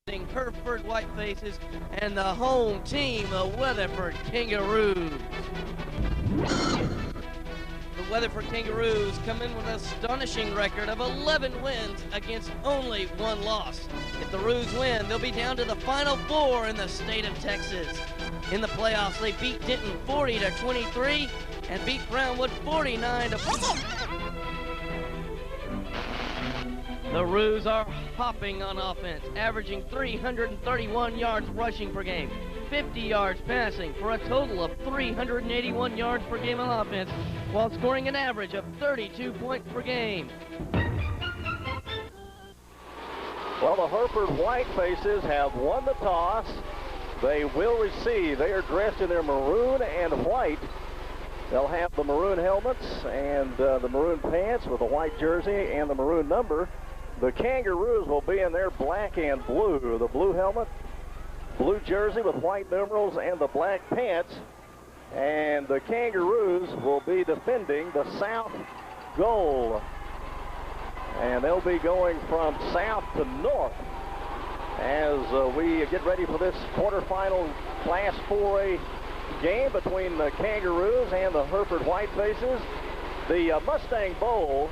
Hereford Whitefaces and the home team, the Weatherford Kangaroos. The Weatherford Kangaroos come in with an astonishing record of 11 wins against only 1 loss. If the Roos win, they'll be down to the Final Four in the state of Texas. In the playoffs, they beat Denton 40-23 and beat Brownwood 49-4. The Roos are hopping on offense, averaging 331 yards rushing per game, 50 yards passing, for a total of 381 yards per game on offense, while scoring an average of 32 points per game. Well, the Hereford Whitefaces have won the toss. They will receive. They are dressed in their maroon and white. They'll have the maroon helmets and the maroon pants with the white jersey and the maroon number. The Kangaroos will be in their black and blue. The blue helmet, blue jersey with white numerals, and the black pants. And the Kangaroos will be defending the south goal. And they'll be going from south to north as we get ready for this quarterfinal Class 4A game between the Kangaroos and the Hereford Whitefaces. The Mustang Bowl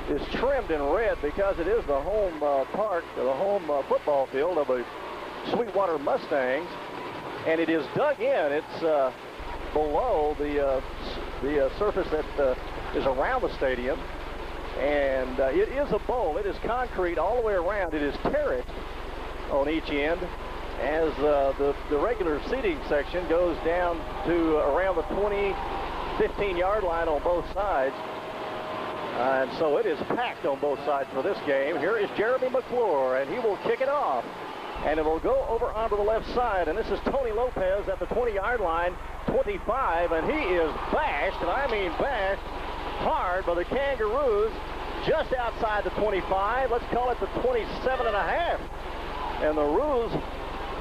is trimmed in red because it is the home park, the home football field of the Sweetwater Mustangs, and it is dug in. It's below the surface that is around the stadium, and it is a bowl. It is concrete all the way around. It is terraced on each end as the regular seating section goes down to around the 15-yard line on both sides. And so it is packed on both sides for this game. Here is Jeremy McClure, and he will kick it off. And it will go over onto the left side. And this is Tony Lopez at the 20-yard line, 25. And he is bashed, and I mean bashed, hard by the Kangaroos just outside the 25. Let's call it the 27.5. And the Roos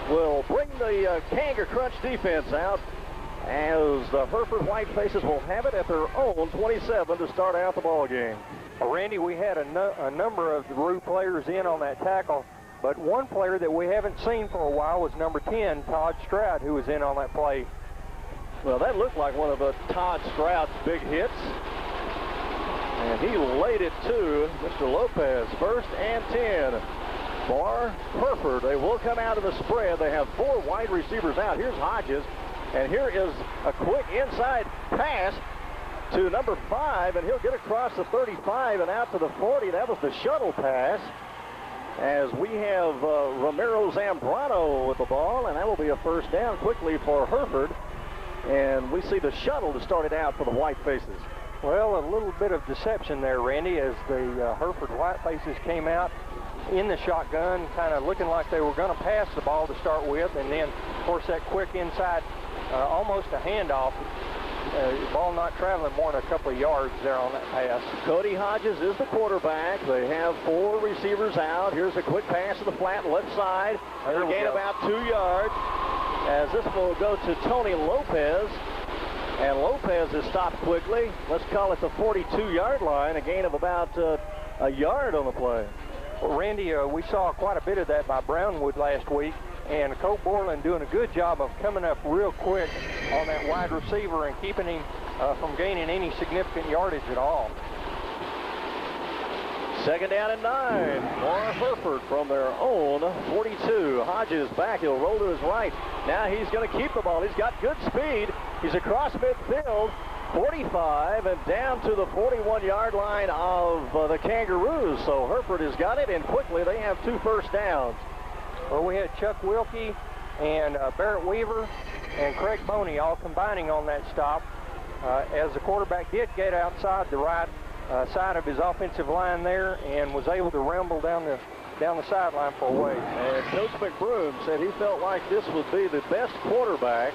will bring the Kanga Crunch defense out, as the Hereford Whitefaces will have it at their own 27 to start out the ball game. Randy, we had a number of the Roo players in on that tackle, but one player that we haven't seen for a while was number 10, Todd Stroud, who was in on that play. Well, that looked like one of Todd Stroud's big hits. And he laid it to Mr. Lopez. 1st and 10 for Hereford. They will come out of the spread. They have 4 wide receivers out. Here's Hodges. And here is a quick inside pass to number 5, and he'll get across the 35 and out to the 40. That was the shuttle pass, as we have Romero Zambrano with the ball, and that will be a first down quickly for Hereford. And we see the shuttle to start it out for the Whitefaces. Well, a little bit of deception there, Randy, as the Hereford Whitefaces came out in the shotgun, kind of looking like they were going to pass the ball to start with, and then, of course, that quick inside, almost a handoff. Ball not traveling more than a couple of yards there on that pass. Cody Hodges is the quarterback. They have 4 receivers out. Here's a quick pass to the flat left side. They'll gain about 2 yards, as this will go to Tony Lopez. And Lopez is stopped quickly. Let's call it the 42-yard line, a gain of about a yard on the play. Well, Randy, we saw quite a bit of that by Brownwood last week, and Cole Borland doing a good job of coming up real quick on that wide receiver and keeping him from gaining any significant yardage at all. 2nd down and 9 for Hereford from their own 42. Hodges back. He'll roll to his right. Now he's going to keep the ball. He's got good speed. He's across midfield, 45, and down to the 41-yard line of the Kangaroos. So Hereford has got it, and quickly they have 2 first downs. Well, we had Chuck Wilkie and Barrett Weaver and Craig Boney all combining on that stop, as the quarterback did get outside the right side of his offensive line there and was able to rumble down the sideline for a way. And Coach McBroom said he felt like this would be the best quarterback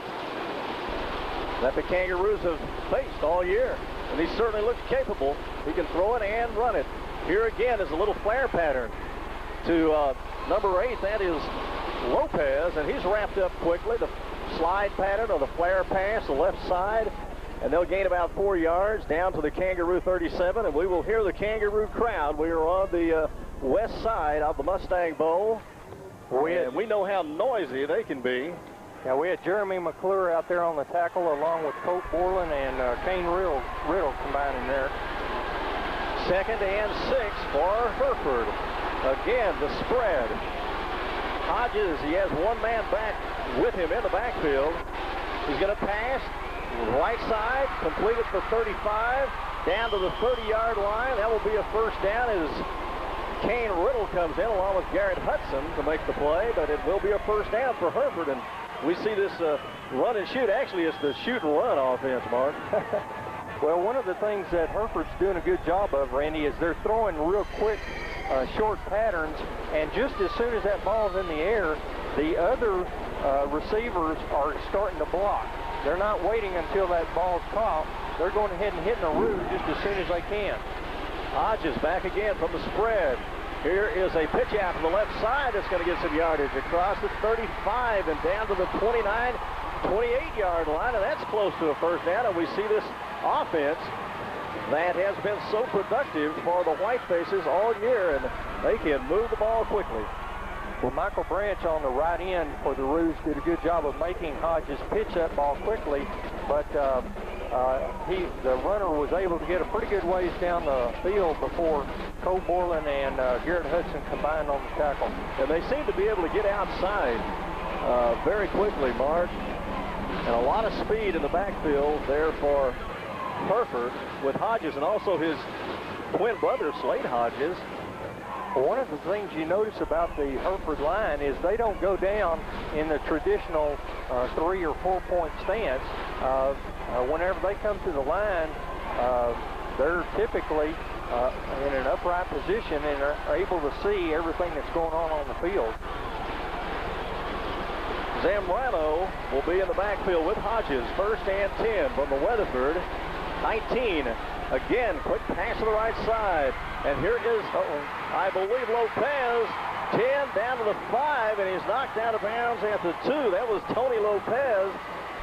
that the Kangaroos have faced all year. And he certainly looks capable. He can throw it and run it. Here again is a little flare pattern to number 8. That is Lopez, and he's wrapped up quickly. The slide pattern or the flare pass, the left side. And they'll gain about 4 yards down to the Kangaroo 37, and we will hear the Kangaroo crowd. We are on the west side of the Mustang Bowl. And we know how noisy they can be. Yeah, we had Jeremy McClure out there on the tackle along with Colt Borland and Kane Riddle combining there. 2nd and 6 for Hereford. Again, the spread. Hodges, he has one man back with him in the backfield. He's going to pass right side, completed for 35, down to the 30-yard line. That will be a first down as Kane Riddle comes in along with Garrett Hudson to make the play, but it will be a first down for Hereford. And we see this run and shoot. Actually, it's the shoot and run offense, Mark. Well, one of the things that Hereford's doing a good job of, Randy, is they're throwing real quick, short patterns, and just as soon as that ball's in the air, the other receivers are starting to block. They're not waiting until that ball's caught. They're going ahead and hitting a roo just as soon as they can. Hodges back again from the spread. Here is a pitch out to the left side that's going to get some yardage across the 35 and down to the 29, 28-yard line, and that's close to a first down. And we see this offense that has been so productive for the Whitefaces all year, and they can move the ball quickly. Well, Michael Branch on the right end for the Roos did a good job of making Hodges pitch that ball quickly, but the runner was able to get a pretty good ways down the field before Cole Borland and Garrett Hudson combined on the tackle. And they seem to be able to get outside very quickly, Mark. And a lot of speed in the backfield there for Hereford with Hodges and also his twin brother, Slade Hodges. One of the things you notice about the Hereford line is they don't go down in the traditional 3 or 4 point stance. Whenever they come to the line, they're typically in an upright position and are able to see everything that's going on the field. Zambrano will be in the backfield with Hodges. 1st and 10 from the Weatherford 19. Again, quick pass to the right side. And here is, I believe, Lopez. 10 down to the 5, and he's knocked out of bounds at the 2. That was Tony Lopez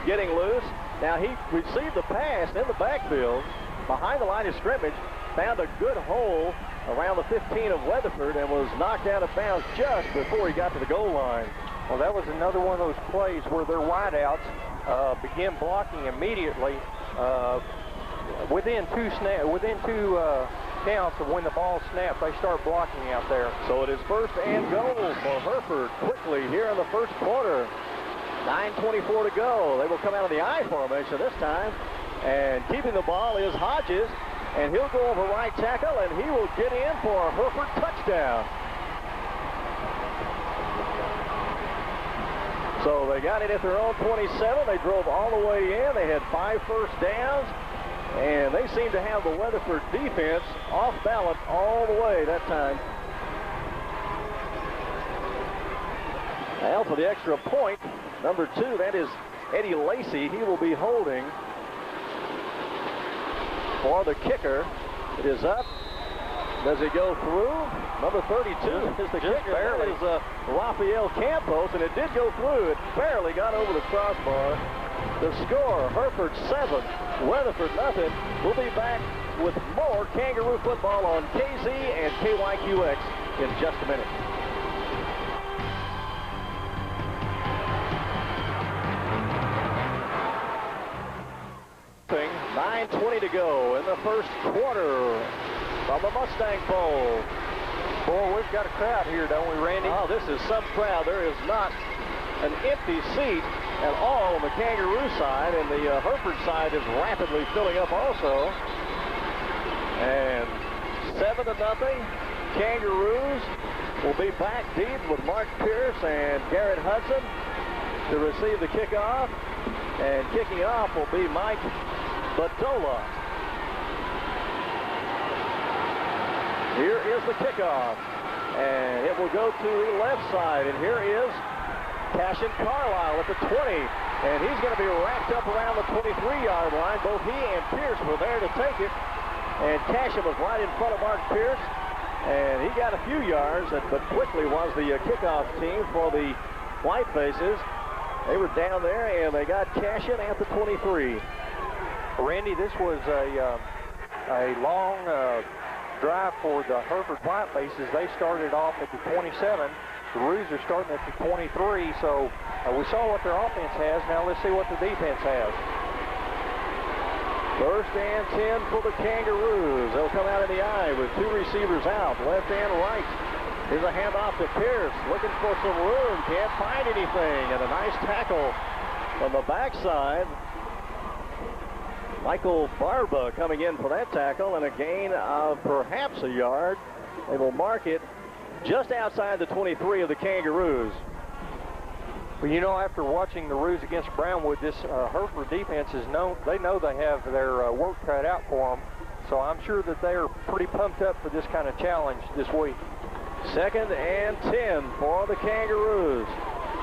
getting loose. Now, he received the pass in the backfield behind the line of scrimmage, found a good hole around the 15 of Weatherford, and was knocked out of bounds just before he got to the goal line. Well, that was another one of those plays where their wideouts begin blocking immediately within two counts of when the ball snaps. They start blocking out there. So it is 1st and goal for Hereford quickly here in the first quarter. 9:24 to go. They will come out of the I formation this time, and keeping the ball is Hodges, and he'll go over right tackle, and he will get in for a Hereford touchdown. So they got it at their own 27. They drove all the way in. They had 5 first downs, and they seem to have the Weatherford defense off balance all the way that time. Now for the extra point, number 2, that is Eddie Lacey. He will be holding for the kicker. It is up. Does it go through? Number 32 is the kicker. Barely. That is Rafael Campos, and it did go through. It barely got over the crossbar. The score, Hereford 7, Weatherford nothing. We'll be back with more Kangaroo football on KZ and KYQX in just a minute. .9:20 to go in the first quarter from the Mustang Bowl. Boy, we've got a crowd here, don't we, Randy? Oh, this is some crowd. There is not an empty seat at all on the Kangaroo side, and the Hereford side is rapidly filling up also. And 7-0, Kangaroos will be back deep with Mark Pierce and Garrett Hudson to receive the kickoff. And kicking off will be Mike Badola. Here is the kickoff, and it will go to the left side, and here is Cashin Carlisle at the 20, and he's going to be wrapped up around the 23-yard line. Both he and Pierce were there to take it, and Cashin was right in front of Mark Pierce, and he got a few yards, but quickly was the kickoff team for the Whitefaces. They were down there, and they got Cashin at the 23. Randy, this was a long drive for the Hereford Whitefaces. They started off at the 27 The Roos are starting at the 23, so we saw what their offense has. Now let's see what the defense has. First and 10 for the Kangaroos. They'll come out in the eye with two receivers out, left and right. Here's a handoff to Pierce, looking for some room, can't find anything, and a nice tackle from the backside. Michael Barba coming in for that tackle, and a gain of perhaps a yard. They will mark it just outside the 23 of the Kangaroos. Well, you know, after watching the Roos against Brownwood, this Hereford defense is known. They know they have their work cut out for them, so I'm sure that they are pretty pumped up for this kind of challenge this week. Second and 10 for the Kangaroos.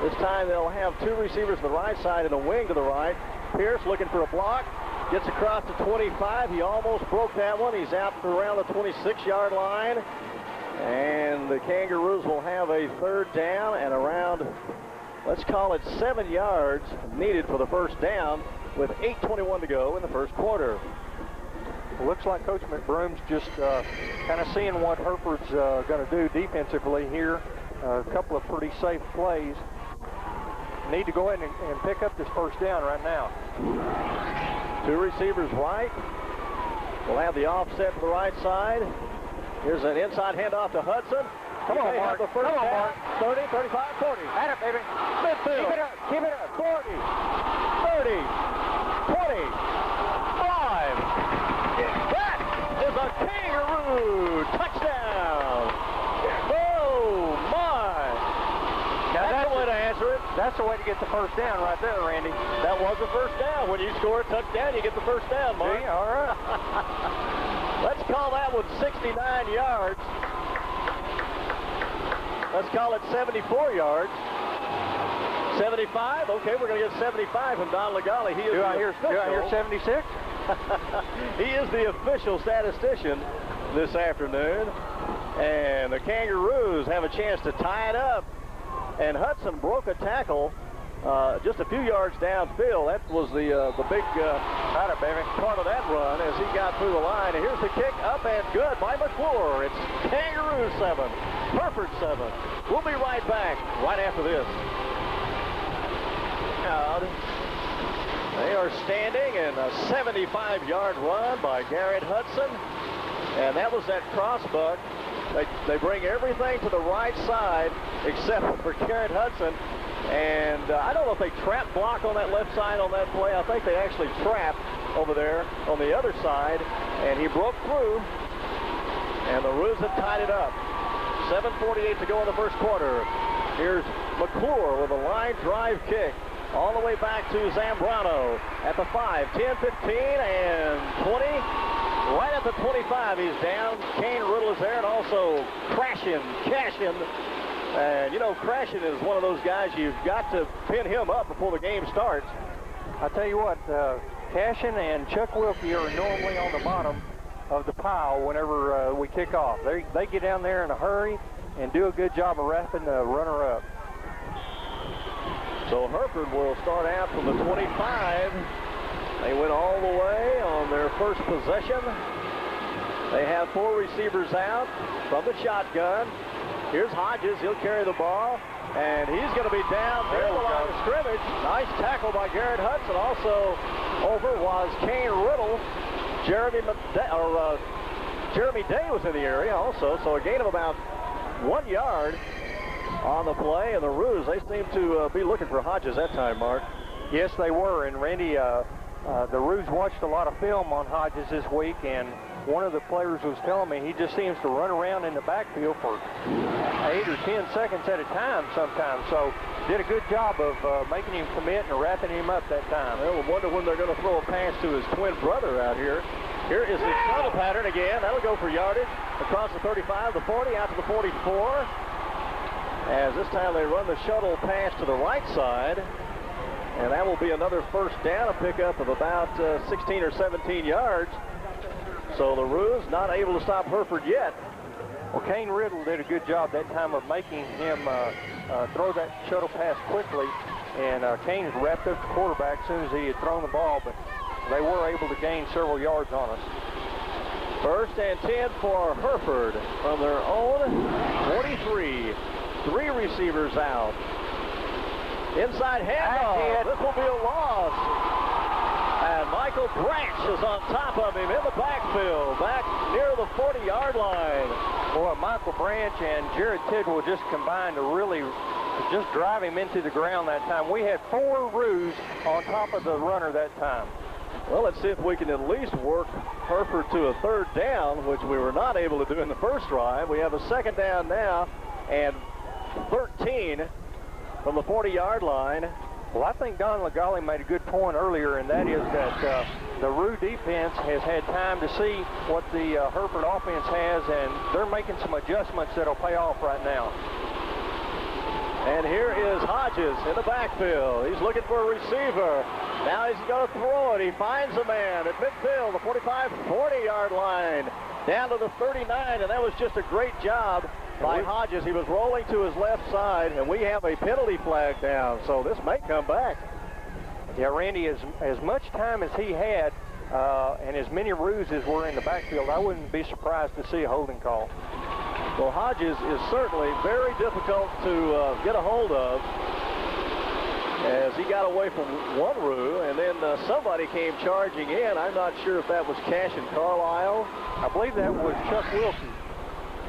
This time they'll have two receivers to the right side and a wing to the right. Pierce looking for a block, gets across the 25. He almost broke that one. He's out around the 26-yard line. And the Kangaroos will have a third down and around, let's call it 7 yards needed for the first down with 8:21 to go in the first quarter. It looks like Coach McBroom's just kind of seeing what Hereford's going to do defensively here. A couple of pretty safe plays. Need to go ahead and pick up this first down right now. Two receivers right. We'll have the offset to the right side. Here's an inside handoff to Hudson. Come on, Mark. The first Come on, down. Mark. 30, 35, 40. At it, baby. Midfield. Keep it up. Keep it up. 40, 30, 25. That is a Kangaroo touchdown. Oh, my. Now that's the way to answer it. That's the way to get the first down right there, Randy. That was the first down. When you score a touchdown, you get the first down, Mark. Yeah, all right. Let's call that one 69 yards. Let's call it 74 yards. 75? Okay, we're going to get 75 from Don Legale. Do I hear 76? He is the official statistician this afternoon. And the Kangaroos have a chance to tie it up. And Hudson broke a tackle just a few yards downfield. That was the big part of that run as he got through the line. And here's the kick, up and good by McClure. It's Kangaroos 7, Hereford 7. We'll be right back right after this. They are standing in a 75-yard run by Garrett Hudson. And that was that crossbuck. They bring everything to the right side except for Garrett Hudson. And I don't know if they trap block on that left side on that play. I think they actually trapped over there on the other side. And he broke through. And the Roos have tied it up. 7:48 to go in the first quarter. Here's McClure with a line drive kick. All the way back to Zambrano at the 5, 10, 15, and 20. Right at the 25, he's down. Kane Riddle is there, and also Cashin. And, you know, Cashin is one of those guys you've got to pin him up before the game starts. I tell you what, Cashin and Chuck Wilkie are normally on the bottom of the pile whenever we kick off. They get down there in a hurry and do a good job of wrapping the runner up. So Hereford will start out from the 25. They went all the way on their first possession. They have four receivers out from the shotgun. Here's Hodges. He'll carry the ball, and he's going to be down there the line of scrimmage. Nice tackle by Garrett Hudson. Also over was Kane Riddle. Jeremy Day was in the area also, so a gain of about 1 yard on the play. And the Roos, they seem to be looking for Hodges that time, Mark. Yes, they were. And Randy, the Roos watched a lot of film on Hodges this week, and one of the players was telling me he just seems to run around in the backfield for 8 or 10 seconds at a time sometimes. So did a good job of making him commit and wrapping him up that time. Well, we'll wonder when they're going to throw a pass to his twin brother out here. Here is the shuttle pattern again. That'll go for yardage across the 35, the 40, out to the 44. As this time they run the shuttle pass to the right side. And that will be another first down, a pickup of about 16 or 17 yards. So the Roos not able to stop Hereford yet. Well, Kane Riddle did a good job that time of making him throw that shuttle pass quickly. And Kane wrapped up the quarterback as soon as he had thrown the ball, but they were able to gain several yards on us. First and 10 for Hereford from their own 43. 3 receivers out. Inside handoff. This will be a loss. And Michael Branch is on top of him in the backfield, back near the 40-yard line. Boy, Michael Branch and Jared Tidwell just combined to really just drive him into the ground that time. We had 4 Roos on top of the runner that time. Well, let's see if we can at least work Hereford to a 3rd down, which we were not able to do in the first drive. We have a 2nd down now and 13 from the 40-yard line. Well, I think Don Legale made a good point earlier, and that is that the Roo defense has had time to see what the Hereford offense has, and they're making some adjustments that'll pay off right now. And here is Hodges in the backfield. He's looking for a receiver. Now he's going to throw it. He finds a man at midfield, the 45, 40-yard line, down to the 39, and that was just a great job by Hodges. He was rolling to his left side, and we have a penalty flag down, so this may come back. Yeah, Randy, as much time as he had and as many Roos as were in the backfield, I wouldn't be surprised to see a holding call. Well, Hodges is certainly very difficult to get a hold of, as he got away from one Roo, and then somebody came charging in. I'm not sure if that was Cashin Carlisle. I believe that was Chuck Wilkie.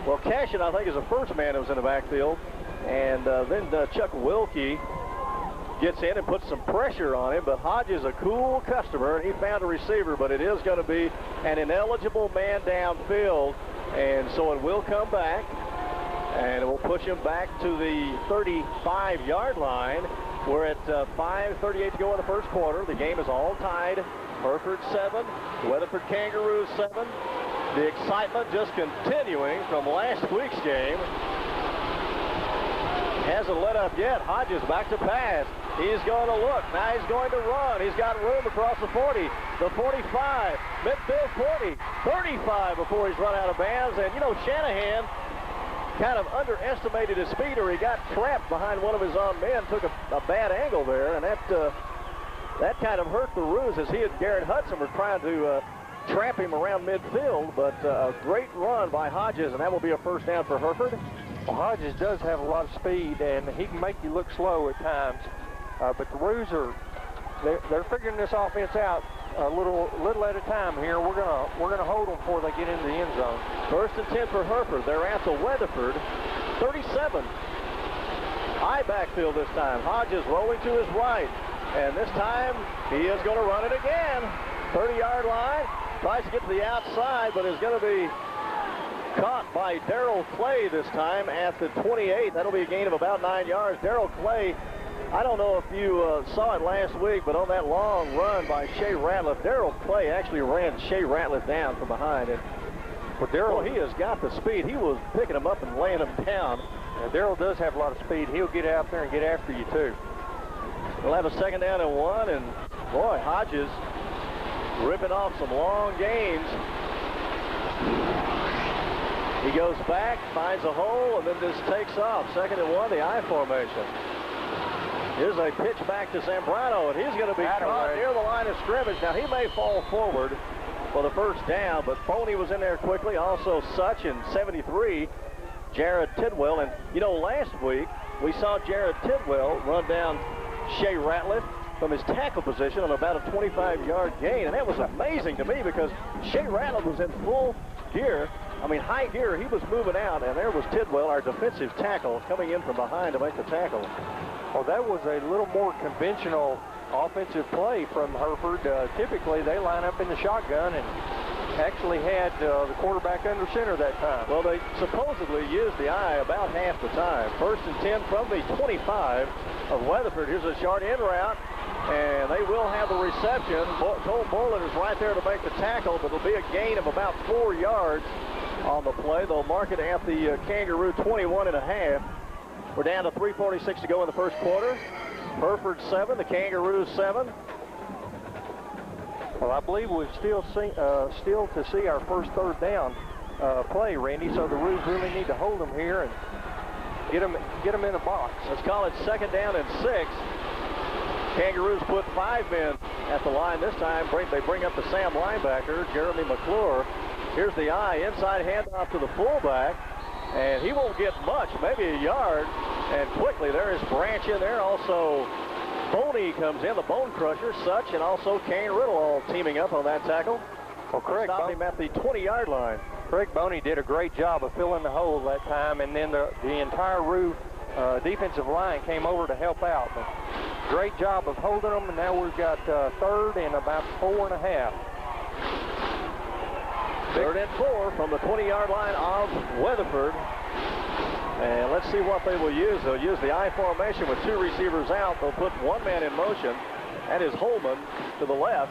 Well, Cashin, I think, is the first man that was in the backfield, and then Chuck Wilkie gets in and puts some pressure on him, but Hodges, a cool customer, and he found a receiver, but it is going to be an ineligible man downfield, and so it will come back, and it will push him back to the 35-yard line. We're at 5:38 to go in the first quarter. The game is all tied. Hereford 7, Weatherford Kangaroos 7. The excitement just continuing from last week's game. Hasn't let up yet. Hodges back to pass. He's going to look. Now he's going to run. He's got room across the 40, the 45, midfield 40, 35 before he's run out of bounds. And, you know, Shanahan kind of underestimated his speed, or he got trapped behind one of his own men, took a bad angle there, and that kind of hurt the Roos, as he and Garrett Hudson were trying to trap him around midfield. But a great run by Hodges, and that will be a first down for Hereford. Well, Hodges does have a lot of speed, and he can make you look slow at times. But the Roos they're figuring this offense out a little at a time here. We're gonna hold them before they get into the end zone. First and 10 for Hereford. They're at the Weatherford 37. High backfield this time. Hodges rolling to his right, and this time he is going to run it again. 30-yard line. Tries to get to the outside, but is going to be caught by Darrell Clay this time at the 28. That'll be a gain of about 9 yards. Darrell Clay, I don't know if you saw it last week, but on that long run by Shea Ratliff, Darrell Clay actually ran Shea Ratliff down from behind. And well, Darrell, he has got the speed. He was picking him up and laying him down. Darrell does have a lot of speed. He'll get out there and get after you, too. We'll have a 2nd down and 1, and boy, Hodges ripping off some long gains. He goes back, finds a hole, and then just takes off. 2nd and 1, the I formation. Here's a pitch back to Zambrano, and he's going to be caught near the line of scrimmage. Now, he may fall forward for the first down, but Foney was in there quickly. Also, Such in 73, Jared Tidwell. And, you know, last week, we saw Jared Tidwell run down Shea Ratliff from his tackle position on about a 25-yard gain. And that was amazing to me, because Shea Ratliff was in full gear. I mean, high gear. He was moving out, and there was Tidwell, our defensive tackle, coming in from behind to make the tackle. Well, that was a little more conventional offensive play from Hereford. Typically, they line up in the shotgun and actually had the quarterback under center that time. Well, they supposedly used the I about half the time. 1st and 10 from the 25 of Weatherford. Here's a short in route, and they will have the reception. Cole Borland is right there to make the tackle, but it'll be a gain of about 4 yards on the play. They'll mark it at the Kangaroo 21.5. We're down to 3:46 to go in the first quarter. Hereford 7, the Kangaroos 7. Well, I believe we've still to see our first 3rd down play, Randy. So the Roos really need to hold them here and get them in a box. Let's call it 2nd down and 6. Kangaroos put 5 men at the line this time. They bring up the Sam linebacker, Jeremy McClure. Here's the I, inside handoff to the fullback, and he won't get much, maybe a yard. And quickly, there is Branch in there. Also, Boney comes in, the Bone Crusher, Such, and also Kane Riddle all teaming up on that tackle. Well, Craig stopped him at the 20-yard line. Craig Boney did a great job of filling the hole that time, and then the entire Roo defensive line came over to help out. But great job of holding them, and now we've got third and about 4.5. Third and 4 from the 20-yard line of Weatherford. And let's see what they will use. They'll use the I formation with 2 receivers out. They'll put 1 man in motion. That is Holman to the left.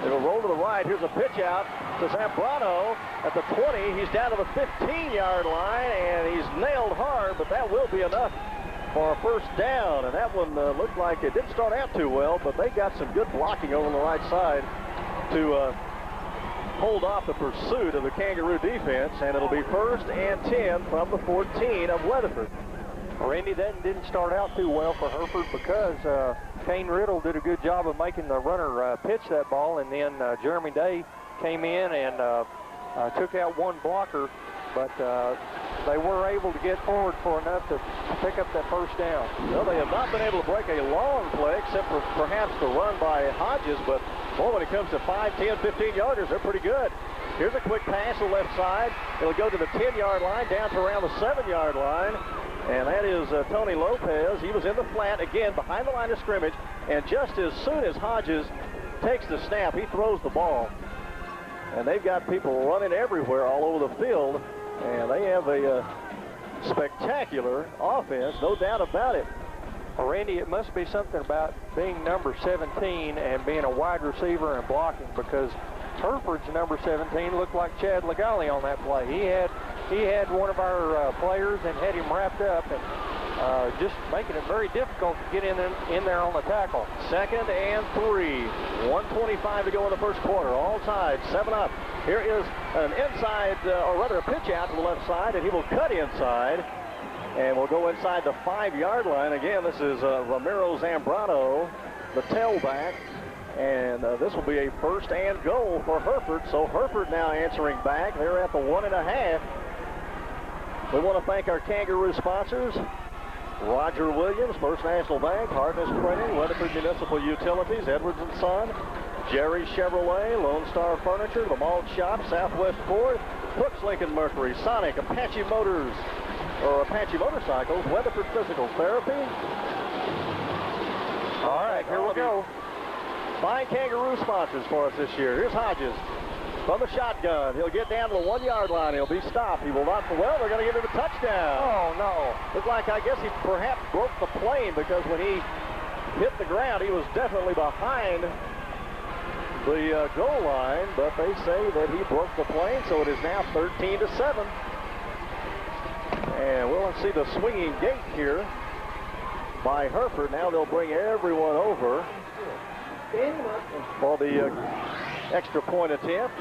It'll roll to the right. Here's a pitch out to Zambrano at the 20. He's down to the 15-yard line, and he's nailed hard, but that will be enough for a first down. And that one looked like it didn't start out too well, but they got some good blocking over on the right side to hold off the pursuit of the Kangaroo defense, and it'll be first and 10 from the 14 of Weatherford. Randy, that didn't start out too well for Hereford because Kane Riddle did a good job of making the runner pitch that ball, and then Jeremy Day came in and took out 1 blocker, but they were able to get forward for enough to pick up that first down. Well, they have not been able to break a long play except for perhaps the run by Hodges, but boy, when it comes to 5, 10, 15-yarders, they're pretty good. Here's a quick pass to the left side. It'll go to the 10-yard line, down to around the 7-yard line. And that is Tony Lopez. He was in the flat, again, behind the line of scrimmage. And just as soon as Hodges takes the snap, he throws the ball. And they've got people running everywhere all over the field. And they have a spectacular offense, no doubt about it. Well, Randy, it must be something about being number 17 and being a wide receiver and blocking, because Hereford's number 17 looked like Chad Legale on that play. He had one of our players and had him wrapped up, and just making it very difficult to get in there on the tackle. Second and 3. 1:25 to go in the first quarter. All tied, 7 up. Here is an inside, or rather a pitch out to the left side, and he will cut inside. And we'll go inside the 5-yard line. Again, this is Ramiro Zambrano, the tailback. And this will be a first and goal for Hereford. So Hereford now answering back. They're at the 1.5. We want to thank our Kangaroo sponsors: Roger Williams, First National Bank, Hardness Printing, Weatherford Municipal Utilities, Edwards & Son, Jerry Chevrolet, Lone Star Furniture, The Malt Shop, Southwest Ford, Hooks Lincoln Mercury, Sonic, Apache Motors, or Apache Motorcycles, Weatherford Physical Therapy. All right, here we go. Fine Kangaroo sponsors for us this year. Here's Hodges from the shotgun. He'll get down to the 1-yard line. He'll be stopped. He will not. Well, they're going to give him a touchdown. Oh, no. Looked like, I guess he perhaps broke the plane, because when he hit the ground, he was definitely behind the goal line, but they say that he broke the plane, so it is now 13-7. And we'll see the swinging gate here by Hereford. Now they'll bring everyone over for the extra point attempt.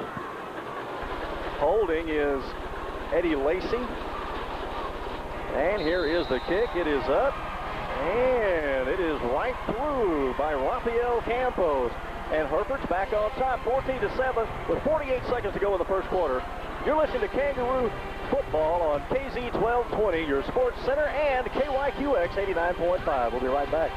Holding is Eddie Lacey. And here is the kick. It is up. And it is right through by Rafael Campos. And Hereford's back on top, 14-7, with 48 seconds to go in the first quarter. You're listening to Kangaroo Football on KZ 1220, your sports center, and KYQX 89.5. We'll be right back.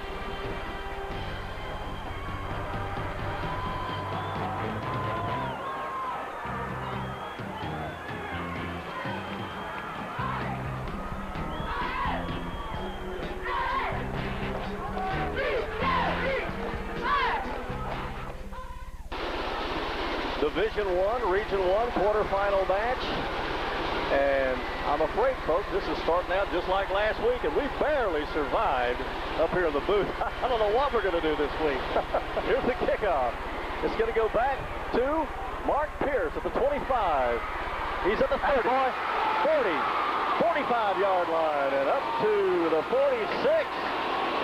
Division I, Region I quarterfinal match. And I'm afraid, folks, this is starting out just like last week, and we barely survived up here in the booth. I don't know what we're going to do this week. Here's the kickoff. It's going to go back to Mark Pierce at the 25. He's at the 30, 40, 45-yard line, and up to the 46.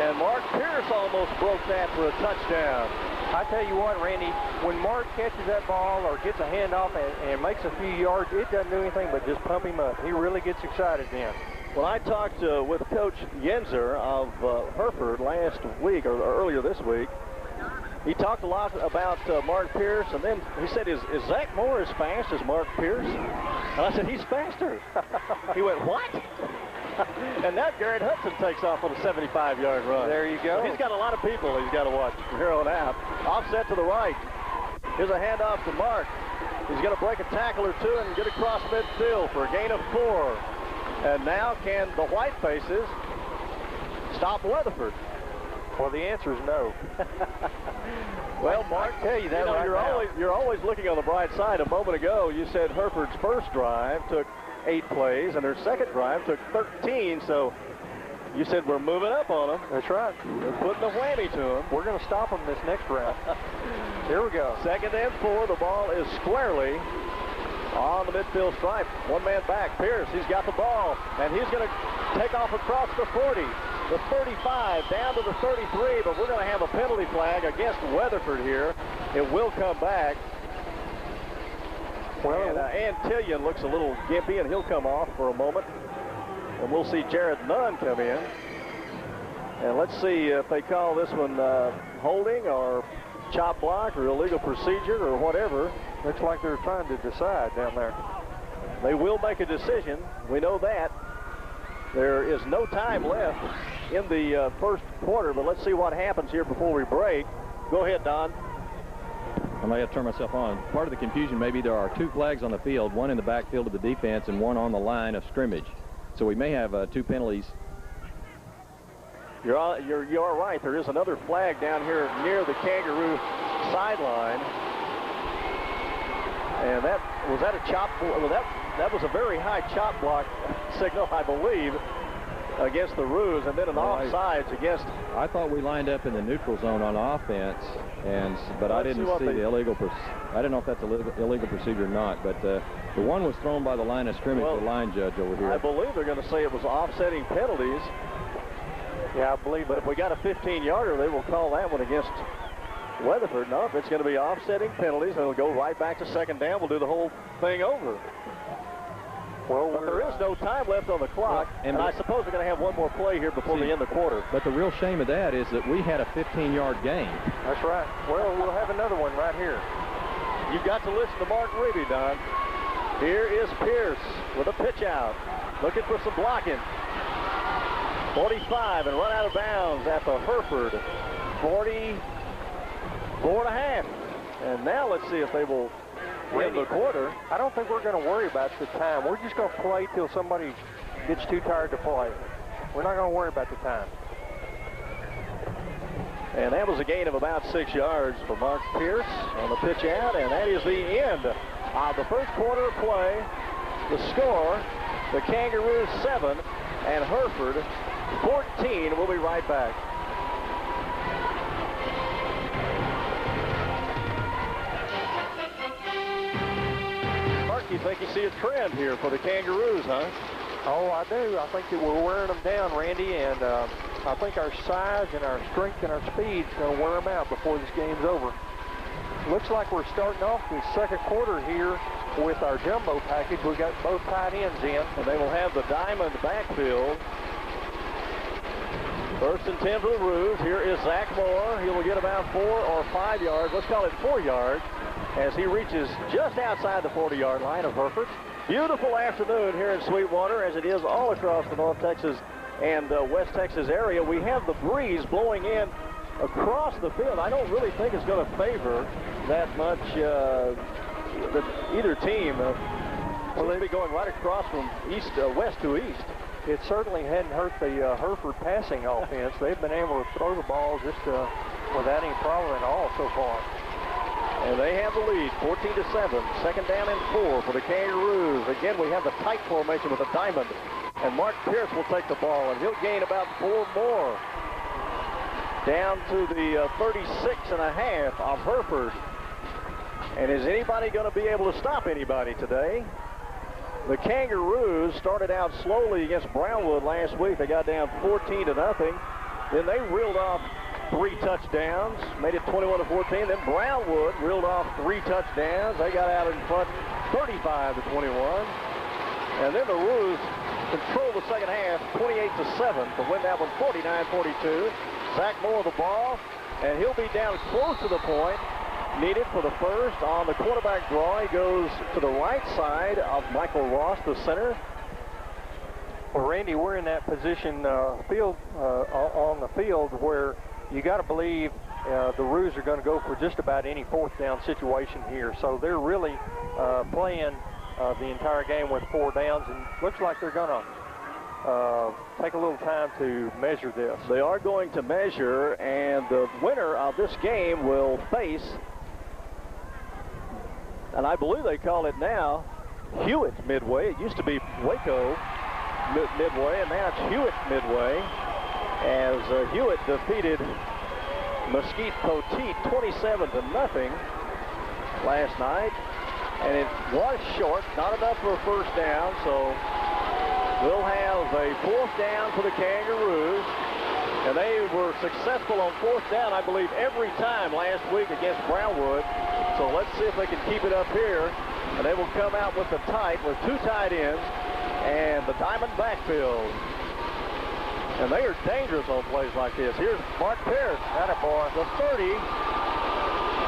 And Mark Pierce almost broke that for a touchdown. I tell you what, Randy, when Mark catches that ball or gets a handoff and makes a few yards, it doesn't do anything but just pump him up. He really gets excited then. Well, I talked with Coach Yenzer of Hereford last week, or earlier this week. He talked a lot about Mark Pierce, and then he said, is Zach Moore as fast as Mark Pierce? And I said, he's faster. He went, what? And now Garrett Hudson takes off on a 75-yard run. There you go. So he's got a lot of people he's got to watch from here on out. Offset to the right. Here's a handoff to Mark. He's going to break a tackle or two and get across midfield for a gain of 4. And now can the Whitefaces stop Weatherford? Well, the answer is no. Well, Mark, I tell you that right you're always looking on the bright side. A moment ago, you said Hereford's first drive took 8 plays, and their second drive took 13. So you said we're moving up on them. That's right. We're putting a whammy to them. We're going to stop them this next round. Here we go. 2nd and 4. The ball is squarely on the midfield stripe. One man back. Pierce, he's got the ball, and he's going to take off across the 40. The 35 down to the 33, but we're going to have a penalty flag against Weatherford here. It will come back. Well, and Antillion looks a little gimpy, and he'll come off for a moment. And we'll see Jared Nunn come in. And let's see if they call this one holding or chop block or illegal procedure or whatever. Looks like they're trying to decide down there. They will make a decision. We know that. There is no time left in the first quarter, but let's see what happens here before we break. Go ahead, Don. I may have to turn myself on. Part of the confusion, maybe there are 2 flags on the field, one in the backfield of the defense and one on the line of scrimmage. So we may have 2 penalties. You are right. There is another flag down here near the Kangaroo sideline. And was that a chop? Well, that was a very high chop block signal, I believe, against the Roos, and then an offsides against. I thought we lined up in the neutral zone on offense, but I didn't see the illegal. I don't know if that's illegal procedure or not, but the one was thrown by the line of scrimmage, the line judge over here. I believe they're going to say it was offsetting penalties. Yeah, I believe. But if we got a 15-yarder, they will call that one against Weatherford. No, it's going to be offsetting penalties, and it'll go right back to 2nd down. We'll do the whole thing over. Well, but there is no time left on the clock, and I suppose we're going to have one more play here before the end of the quarter. But the real shame of that is that we had a 15-yard gain. That's right. Well, we'll have another one right here. You've got to listen to Mark Reeby, Don. Here is Pierce with a pitch out, looking for some blocking. 45 and run out of bounds at the Hereford 44.5. And now let's see if they will win the quarter. I don't think we're going to worry about the time. We're just going to play till somebody gets too tired to play. We're not going to worry about the time. And that was a gain of about 6 yards for Mark Pierce on the pitch out, and that is the end of the first quarter of play. The score, the Kangaroos 7 and Hereford 14. We'll be right back. Mark, you think you see a trend here for the Kangaroos, huh? Oh, I do. I think that we're wearing them down, Randy, and I think our size and our strength and our speed is going to wear them out before this game's over. Looks like we're starting off the second quarter here with our jumbo package. We got both tight ends in. And they will have the diamond backfield. 1st and 10 for the Roos. Here is Zach Moore. He will get about 4 or 5 yards. Let's call it 4 yards as he reaches just outside the 40-yard line of Hereford. Beautiful afternoon here in Sweetwater, as it is all across the North Texas and West Texas area. We have the breeze blowing in across the field. I don't really think it's going to favor that much either team. Well, they'll be going right across from west to east. It certainly hadn't hurt the Hereford passing offense. They've been able to throw the ball just without any problem at all so far. And they have the lead, 14-7. 2nd down and 4 for the Kangaroos. Again, we have the tight formation with a diamond. And Mark Pierce will take the ball, and he'll gain about 4 more. Down to the 36.5 of Hereford. And is anybody going to be able to stop anybody today? The Kangaroos started out slowly against Brownwood last week. They got down 14-0. Then they reeled off 3 touchdowns, made it 21-14. Then Brownwood reeled off 3 touchdowns. They got out in front 35-21. And then the Roos controlled the second half 28-7 to win that one 49-42. Zach Moore the ball, and he'll be down close to the point needed for the first. On the quarterback draw, he goes to the right side of Michael Ross, the center. Well, Randy, we're in that position on the field where you got to believe the Roos are going to go for just about any fourth down situation here. So they're really playing the entire game with 4 downs, and looks like they're going to take a little time to measure this. They are going to measure, and the winner of this game will face, and I believe they call it now, Hewitt Midway. It used to be Waco Midway, and now it's Hewitt Midway, as Hewitt defeated Mesquite Poteet 27-0 last night, and it was short, not enough for a first down, so we'll have a 4th down for the Kangaroos, and they were successful on 4th down, I believe, every time last week against Brownwood. So let's see if they can keep it up here, and they will come out with the tight, with 2 tight ends and the diamond backfield. And they are dangerous on plays like this. Here's Mark Pierce, attaboy, the 30,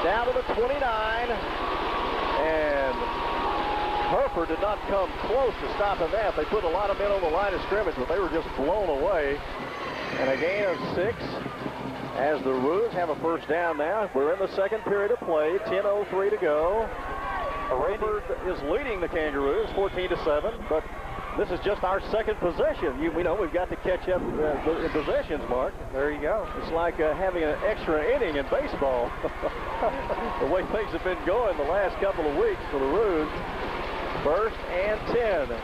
down to the 29, and Hereford did not come close to stopping that. They put a lot of men on the line of scrimmage, but they were just blown away. And a gain of 6 as the Roos have a first down now. We're in the second period of play, 10:03 to go. Hereford is leading the Kangaroos 14-7, but this is just our second possession. We know we've got to catch up in possessions, Mark. There you go. It's like having an extra inning in baseball. The way things have been going the last couple of weeks for the Roos. 1st and 10.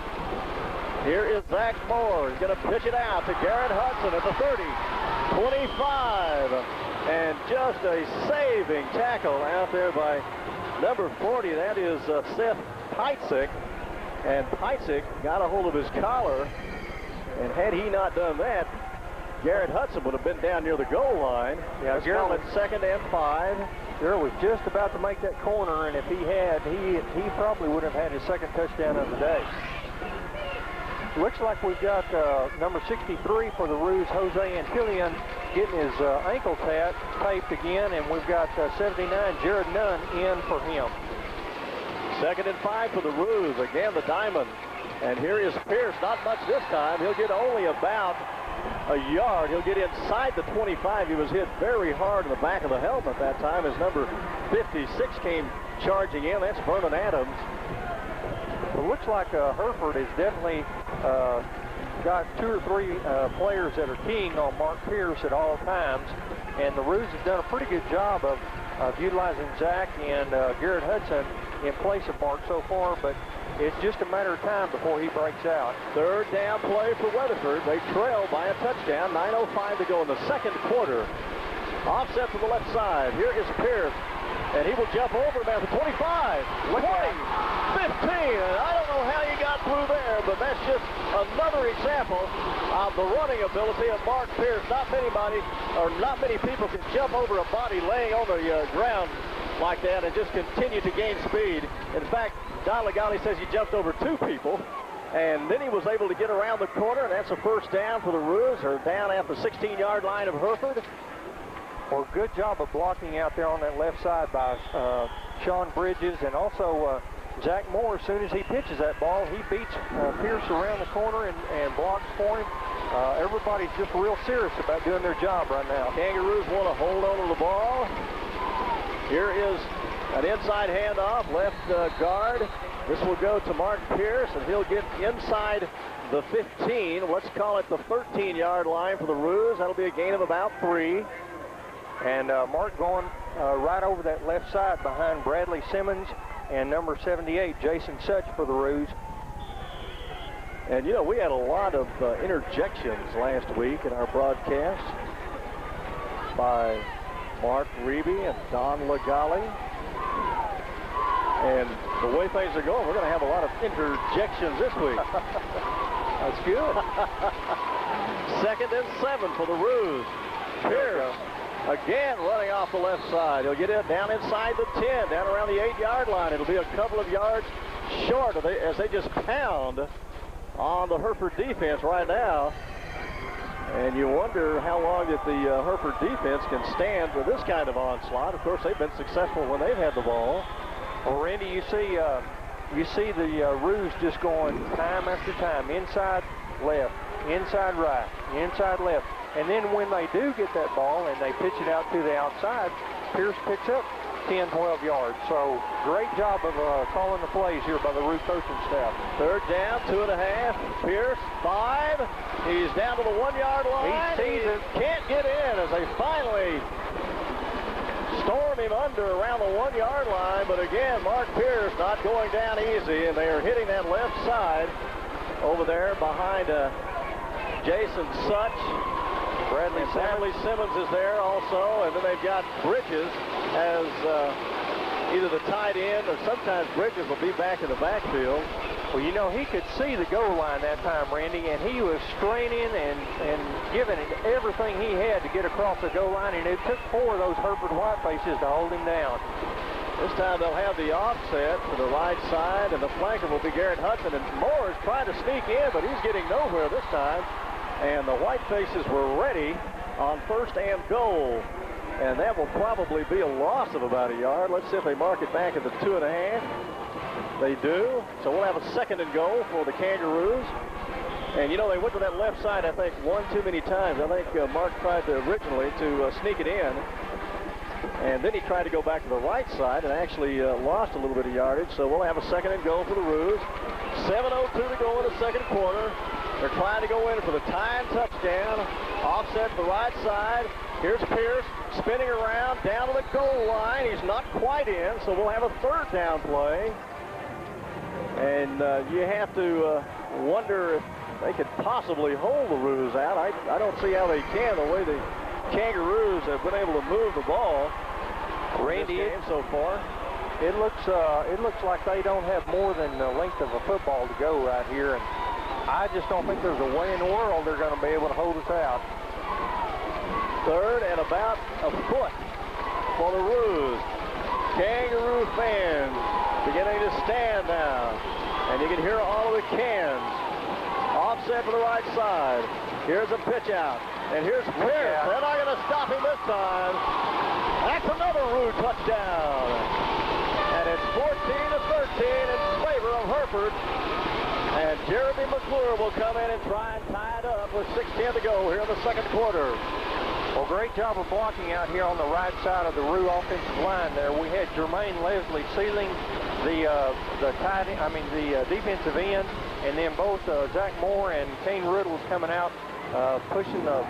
Here is Zach Moore. He's going to pitch it out to Garrett Hudson at the 30, 25, and just a saving tackle out there by number 40. That is Seth Peitzig. And Peitzig got a hold of his collar, and had he not done that, Garrett Hudson would have been down near the goal line. Yeah, Garrett was 2nd and 5. Garrett was just about to make that corner, and if he had, he probably would have had his 2nd touchdown of the day. Looks like we've got number 63 for the Roos, Jose Antillion, getting his ankle taped again, and we've got 79, Jared Nunn, in for him. 2nd and 5 for the Roos. Again, the diamond. And here is Pierce. Not much this time. He'll get only about a yard. He'll get inside the 25. He was hit very hard in the back of the helmet that time as number 56 came charging in. That's Vernon Adams. It looks like Hereford has definitely got 2 or 3 players that are keying on Mark Pierce at all times. And the Roos have done a pretty good job of utilizing Zach and Garrett Hudson in place of Mark so far, but it's just a matter of time before he breaks out. 3rd down play for Weatherford. They trail by a touchdown. 9:05 to go in the second quarter. Offset to the left side. Here is Pierce, and he will jump over now to 25, 20, 15. I don't know how you got through there, but that's just another example of the running ability of Mark Pierce. Not many people can jump over a body laying on the ground like that and just continue to gain speed. In fact, Don Legale says he jumped over 2 people, and then he was able to get around the corner, and that's a first down for the Roos, or down at the 16-yard line of Hereford. Well, good job of blocking out there on that left side by Sean Bridges, and also Zach Moore. As soon as he pitches that ball, he beats Pierce around the corner and blocks for him. Everybody's just real serious about doing their job right now. Kangaroos want to hold on to the ball. Here is an inside handoff, left guard. This will go to Mark Pierce, and he'll get inside the 15. Let's call it the 13-yard line for the Roos. That'll be a gain of about 3. And Mark going right over that left side behind Bradley Simmons and number 78, Jason Such, for the Roos. And, you know, we had a lot of interjections last week in our broadcast by Mark Reeby and Don Legale. And the way things are going, we're going to have a lot of interjections this week. That's good. 2nd and 7 for the Roos. Pierce again running off the left side. He'll get it down inside the 10, down around the 8-yard line. It'll be a couple of yards short as they just pound on the Hereford defense right now. And you wonder how long that the Hereford defense can stand for this kind of onslaught. Of course, they've been successful when they've had the ball. Well, Randy, you see the Roos just going time after time inside left, inside right, inside left. And then when they do get that ball and they pitch it out to the outside, Pierce picks up 10, 12 yards. So great job of calling the plays here by the Roo coaching staff. Third down, 2.5. Pierce, 5. He's down to the 1-yard line. He can't get in as they finally storm him under around the 1-yard line. But again, Mark Pierce not going down easy, and they are hitting that left side over there behind Jason Such. Bradley Simmons is there also, and then they've got Bridges as either the tight end or sometimes Bridges will be back in the backfield. Well, you know, he could see the goal line that time, Randy, and he was straining and giving it everything he had to get across the goal line, and it took 4 of those Hereford Whitefaces to hold him down. This time they'll have the offset to the right side, and the flanker will be Garrett Hudson, and Moore is trying to sneak in, but he's getting nowhere this time. And the Whitefaces were ready on 1st and goal. And that will probably be a loss of about a yard. Let's see if they mark it back at the 2.5. They do. So we'll have a 2nd and goal for the Kangaroos. And, you know, they went to that left side, I think, one too many times. I think Mark tried to originally to sneak it in. And then he tried to go back to the right side and actually lost a little bit of yardage. So we'll have a 2nd and goal for the Roos. 7:02 to go in the 2nd quarter. They're trying to go in for the tying touchdown. Offset to the right side. Here's Pierce spinning around down to the goal line. He's not quite in, so we'll have a 3rd down play. And you have to wonder if they could possibly hold the Roos out. I don't see how they can, the way the Kangaroos have been able to move the ball. Randy, in this game so far. It looks like they don't have more than the length of a football to go right here, and I just don't think there's a way in the world they're going to be able to hold us out. 3rd and about a foot for the Roos. Kangaroo fans beginning to stand now, and you can hear all of the cans. Offset to the right side. Here's a pitch out, and here's Pierce. They're not going to stop him this time. That's another Roo touchdown. And it's 14-13 in favor of Hereford. And Jeremy McClure will come in and try and tie it up with 6:10 to go here in the 2nd quarter. Well, great job of blocking out here on the right side of the Roo offensive line there. We had Jermaine Leslie sealing the defensive end, and then both Zach Moore and Kane Riddle coming out, pushing the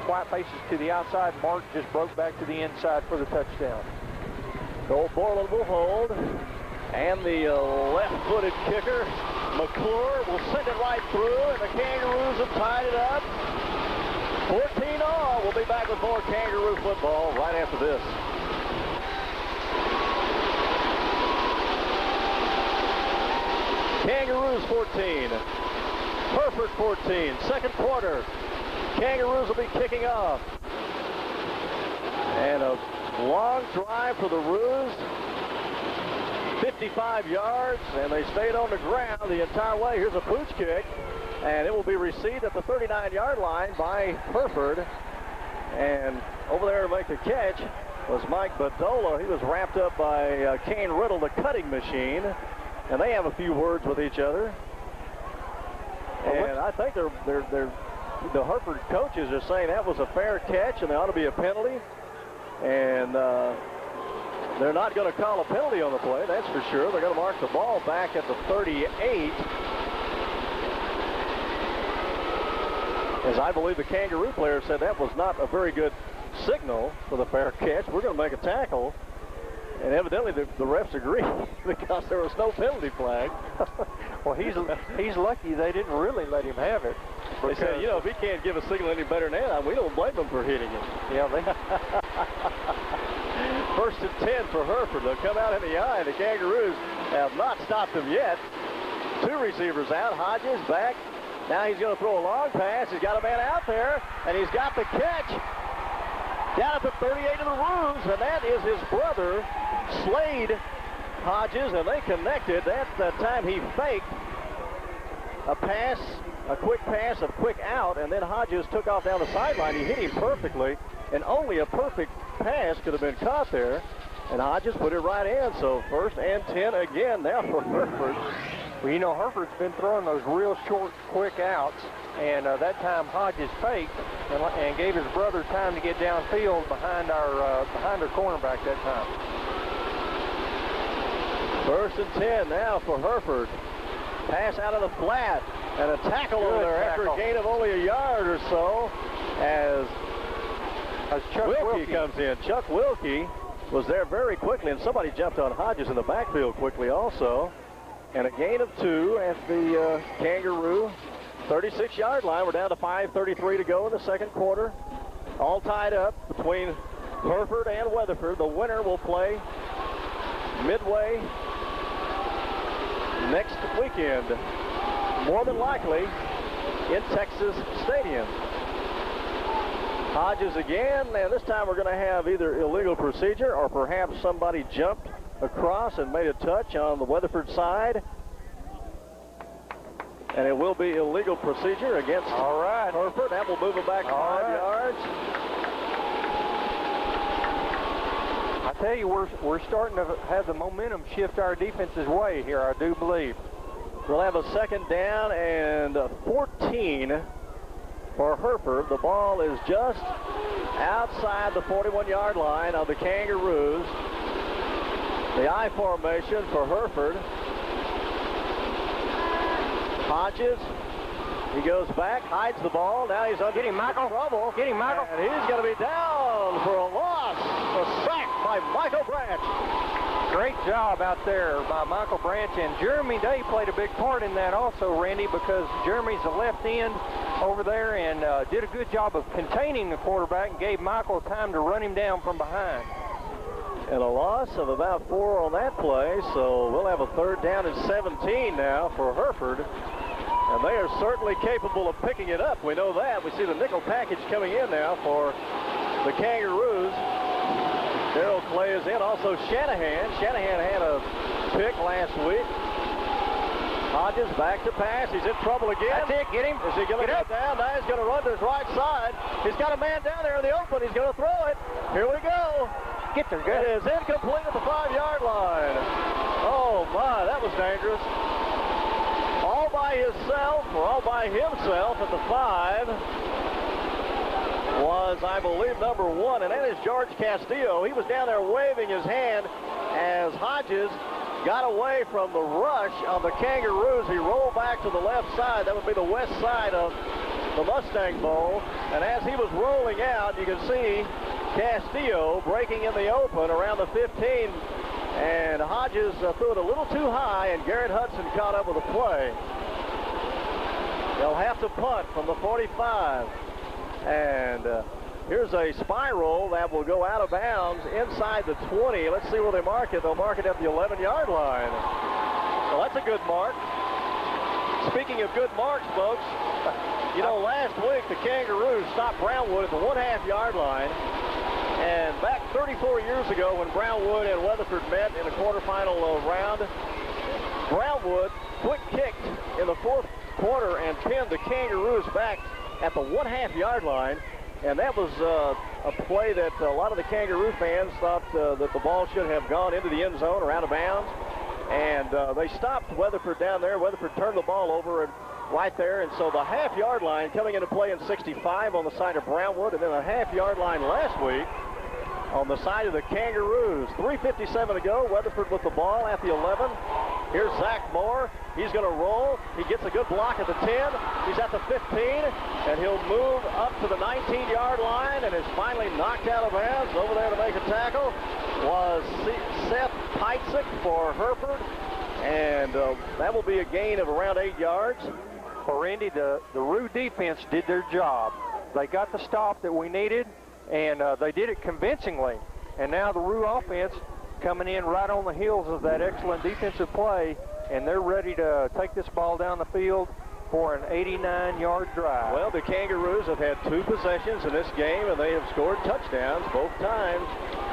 Whitefaces to the outside. Mark just broke back to the inside for the touchdown. Cole Borland will hold. And the left-footed kicker, McClure, will send it right through, and the Kangaroos have tied it up. 14-all. We'll be back with more Kangaroo football right after this. Kangaroos 14, Hereford 14, 2nd quarter. Kangaroos will be kicking off. And a long drive for the Roos. 55 yards, and they stayed on the ground the entire way. Here's a pooch kick, and it will be received at the 39-yard line by Hereford. And over there to make the catch was Mike Badola. He was wrapped up by Kane Riddle, the cutting machine, and they have a few words with each other. And I think the Hereford coaches are saying that was a fair catch, and there ought to be a penalty. And they're not going to call a penalty on the play, that's for sure. They're going to mark the ball back at the 38. As I believe the Kangaroo player said that was not a very good signal for the fair catch. We're going to make a tackle. And evidently the refs agree because there was no penalty flag. Well, he's lucky they didn't really let him have it. They said, you know, if he can't give a signal any better than that, we don't blame him for hitting him. Yeah, 1st and 10 for Hereford. They'll come out in the eye. The Kangaroos have not stopped them yet. 2 receivers out. Hodges back. Now he's going to throw a long pass. He's got a man out there, and he's got the catch down at the 38 of the Roos, and that is his brother, Slade Hodges, and they connected. That time he faked a pass, a quick pass, a quick out, and then Hodges took off down the sideline. He hit him perfectly, and only a perfect pass could have been caught there, and Hodges put it right in. So 1st and 10 again now for Hereford. Well, you know, Hereford's been throwing those real short, quick outs, and that time Hodges faked and gave his brother time to get downfield behind our cornerback that time. 1st and 10 now for Hereford. Pass out of the flat and a tackle over there after a gain of only a yard or so as Chuck Wilkie comes in. Chuck Wilkie was there very quickly, and somebody jumped on Hodges in the backfield quickly also. And a gain of 2 at the Kangaroo 36-yard line. We're down to 5:33 to go in the second quarter. All tied up between Hereford and Weatherford. The winner will play midway next weekend, more than likely in Texas Stadium. Hodges again, and this time we're going to have either illegal procedure or perhaps somebody jumped across and made a touch on the Weatherford side. And it will be illegal procedure against Hereford. That will move him back 5 yards. I tell you, we're starting to have the momentum shift our defense's way here, I do believe. We'll have a 2nd down and 14 for Hereford. The ball is just outside the 41-yard line of the Kangaroos. The I formation for Hereford. Hodges, he goes back, hides the ball. Now he's under trouble. Get him, Michael. And he's going to be down for a loss. A sack by Michael Branch. Great job out there by Michael Branch, and Jeremy Day played a big part in that also, Randy, because Jeremy's the left end over there and did a good job of containing the quarterback and gave Michael time to run him down from behind. And a loss of about 4 on that play, so we'll have a 3rd down and 17 now for Hereford. And they are certainly capable of picking it up. We know that. We see the nickel package coming in now for the Kangaroos. Darrell Clay is in. Also Shanahan. Shanahan had a pick last week. Hodges back to pass. He's in trouble again. That's it. Get him. Is he going to go down? Now he's going to run to his right side. He's got a man down there in the open. He's going to throw it. Here we go. Get there, good. It is incomplete at the 5-yard line. Oh, my, that was dangerous. All by himself, or all by himself at the 5 was, I believe, number 1, and that is George Castillo. He was down there waving his hand as Hodges got away from the rush of the Kangaroos. He rolled back to the left side. That would be the west side of the Mustang Bowl. And as he was rolling out, you can see Castillo breaking in the open around the 15. And Hodges threw it a little too high, and Garrett Hudson caught up with the play. They'll have to punt from the 45. And here's a spiral that will go out of bounds inside the 20. Let's see where they mark it. They'll mark it at the 11-yard line. So that's a good mark. Speaking of good marks, folks, you know, last week the Kangaroos stopped Brownwood at the 1/2-yard line. And back 34 years ago when Brownwood and Weatherford met in the quarterfinal round, Brownwood quick kicked in the 4th quarter and pinned the Kangaroos back at the 1/2-yard line. And that was a play that a lot of the Kangaroo fans thought that the ball should have gone into the end zone or out of bounds. And they stopped Weatherford down there. Weatherford turned the ball over and right there. And so the 1/2-yard line coming into play in 65 on the side of Brownwood, and then a 1/2-yard line last week on the side of the Kangaroos. 3:57 to go. Weatherford with the ball at the 11. Here's Zach Moore. He's going to roll. He gets a good block at the 10. He's at the 15, and he'll move up to the 19-yard line and is finally knocked out of bounds. Over there to make a tackle was Seth Peitzig for Hereford, and that will be a gain of around 8 yards. Well, Randy, the Roo defense did their job. They got the stop that we needed, and they did it convincingly. And now the Roo offense coming in right on the heels of that excellent defensive play, and they're ready to take this ball down the field for an 89-yard drive. Well, the Kangaroos have had 2 possessions in this game, and they have scored touchdowns both times.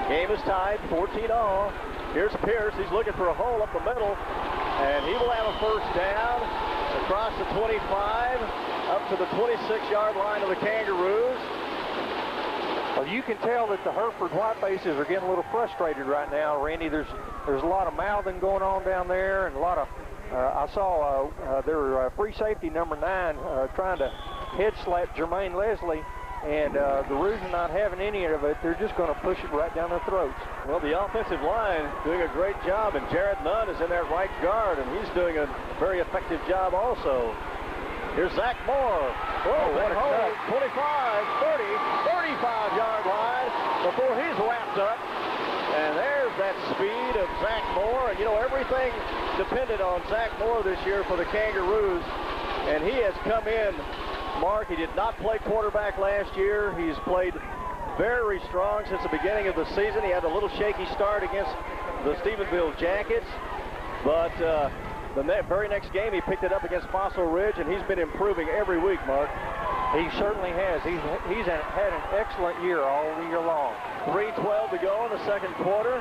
Game is tied 14-all. Here's Pierce. He's looking for a hole up the middle, and he will have a 1st down across the 25 up to the 26-yard line of the Kangaroos. Well, you can tell that the Hereford Whitefaces are getting a little frustrated right now, Randy. There's a lot of mouthing going on down there and a lot of I saw their free safety number 9 trying to head slap Jermaine Leslie, and the Roos are not having any of it. They're just going to push it right down their throats. Well, the offensive line doing a great job, and Jared Nunn is in that right guard, and he's doing a very effective job also. Here's Zach Moore. Whoa, that hold, 25, 30, 35-yard line before he's wrapped up. And there's that speed of Zach Moore. And, you know, everything depended on Zach Moore this year for the Kangaroos. And he has come in, Mark. He did not play quarterback last year. He's played very strong since the beginning of the season. He had a little shaky start against the Stephenville Jackets. But the very next game, he picked it up against Fossil Ridge, and he's been improving every week, Mark. He certainly has. He's had an excellent year all year long. 3:12 to go in the second quarter.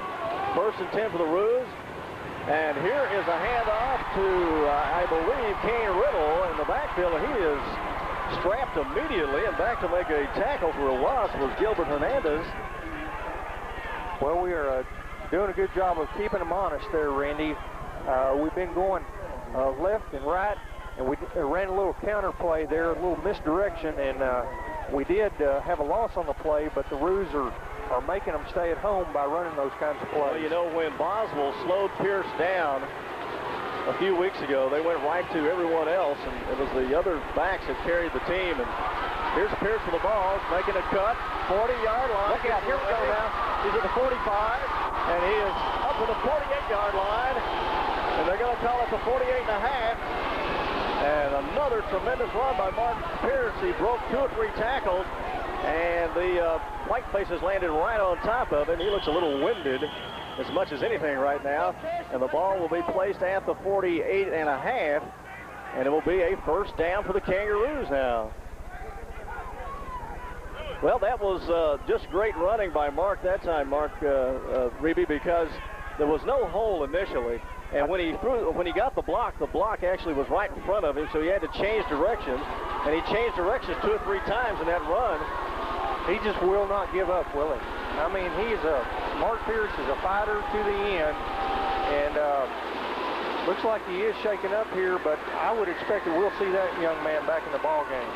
1st and 10 for the Roos. And here is a handoff to, I believe, Kane Riddle in the backfield. He is strapped immediately, and back to make a tackle for a loss was Gilbert Hernandez. Well, we are doing a good job of keeping them honest there, Randy. We've been going left and right, and we ran a little counter play there, a little misdirection, and we did have a loss on the play, but the Roos are making them stay at home by running those kinds of plays. Well, you know, when Boswell slowed Pierce down a few weeks ago, they went right to everyone else, and it was the other backs that carried the team. And here's Pierce for the ball, making a cut, 40-yard line. Look out, here we go now. He's at the 45, and he is up to the 48-yard line, and they're going to call it the 48.5. And another tremendous run by Mark Pierce. He broke 2 or 3 tackles, and the Whitefaces landed right on top of him. He looks a little winded as much as anything right now. And the ball will be placed at the 48.5, and it will be a first down for the Kangaroos now. Well, that was just great running by Mark that time, Mark Reby, because there was no hole initially. And when he got the block actually was right in front of him, so he had to change directions. And he changed directions 2 or 3 times in that run. He just will not give up, will he? I mean, Mark Pierce is a fighter to the end, and looks like he is shaking up here, but I would expect that we'll see that young man back in the ball game.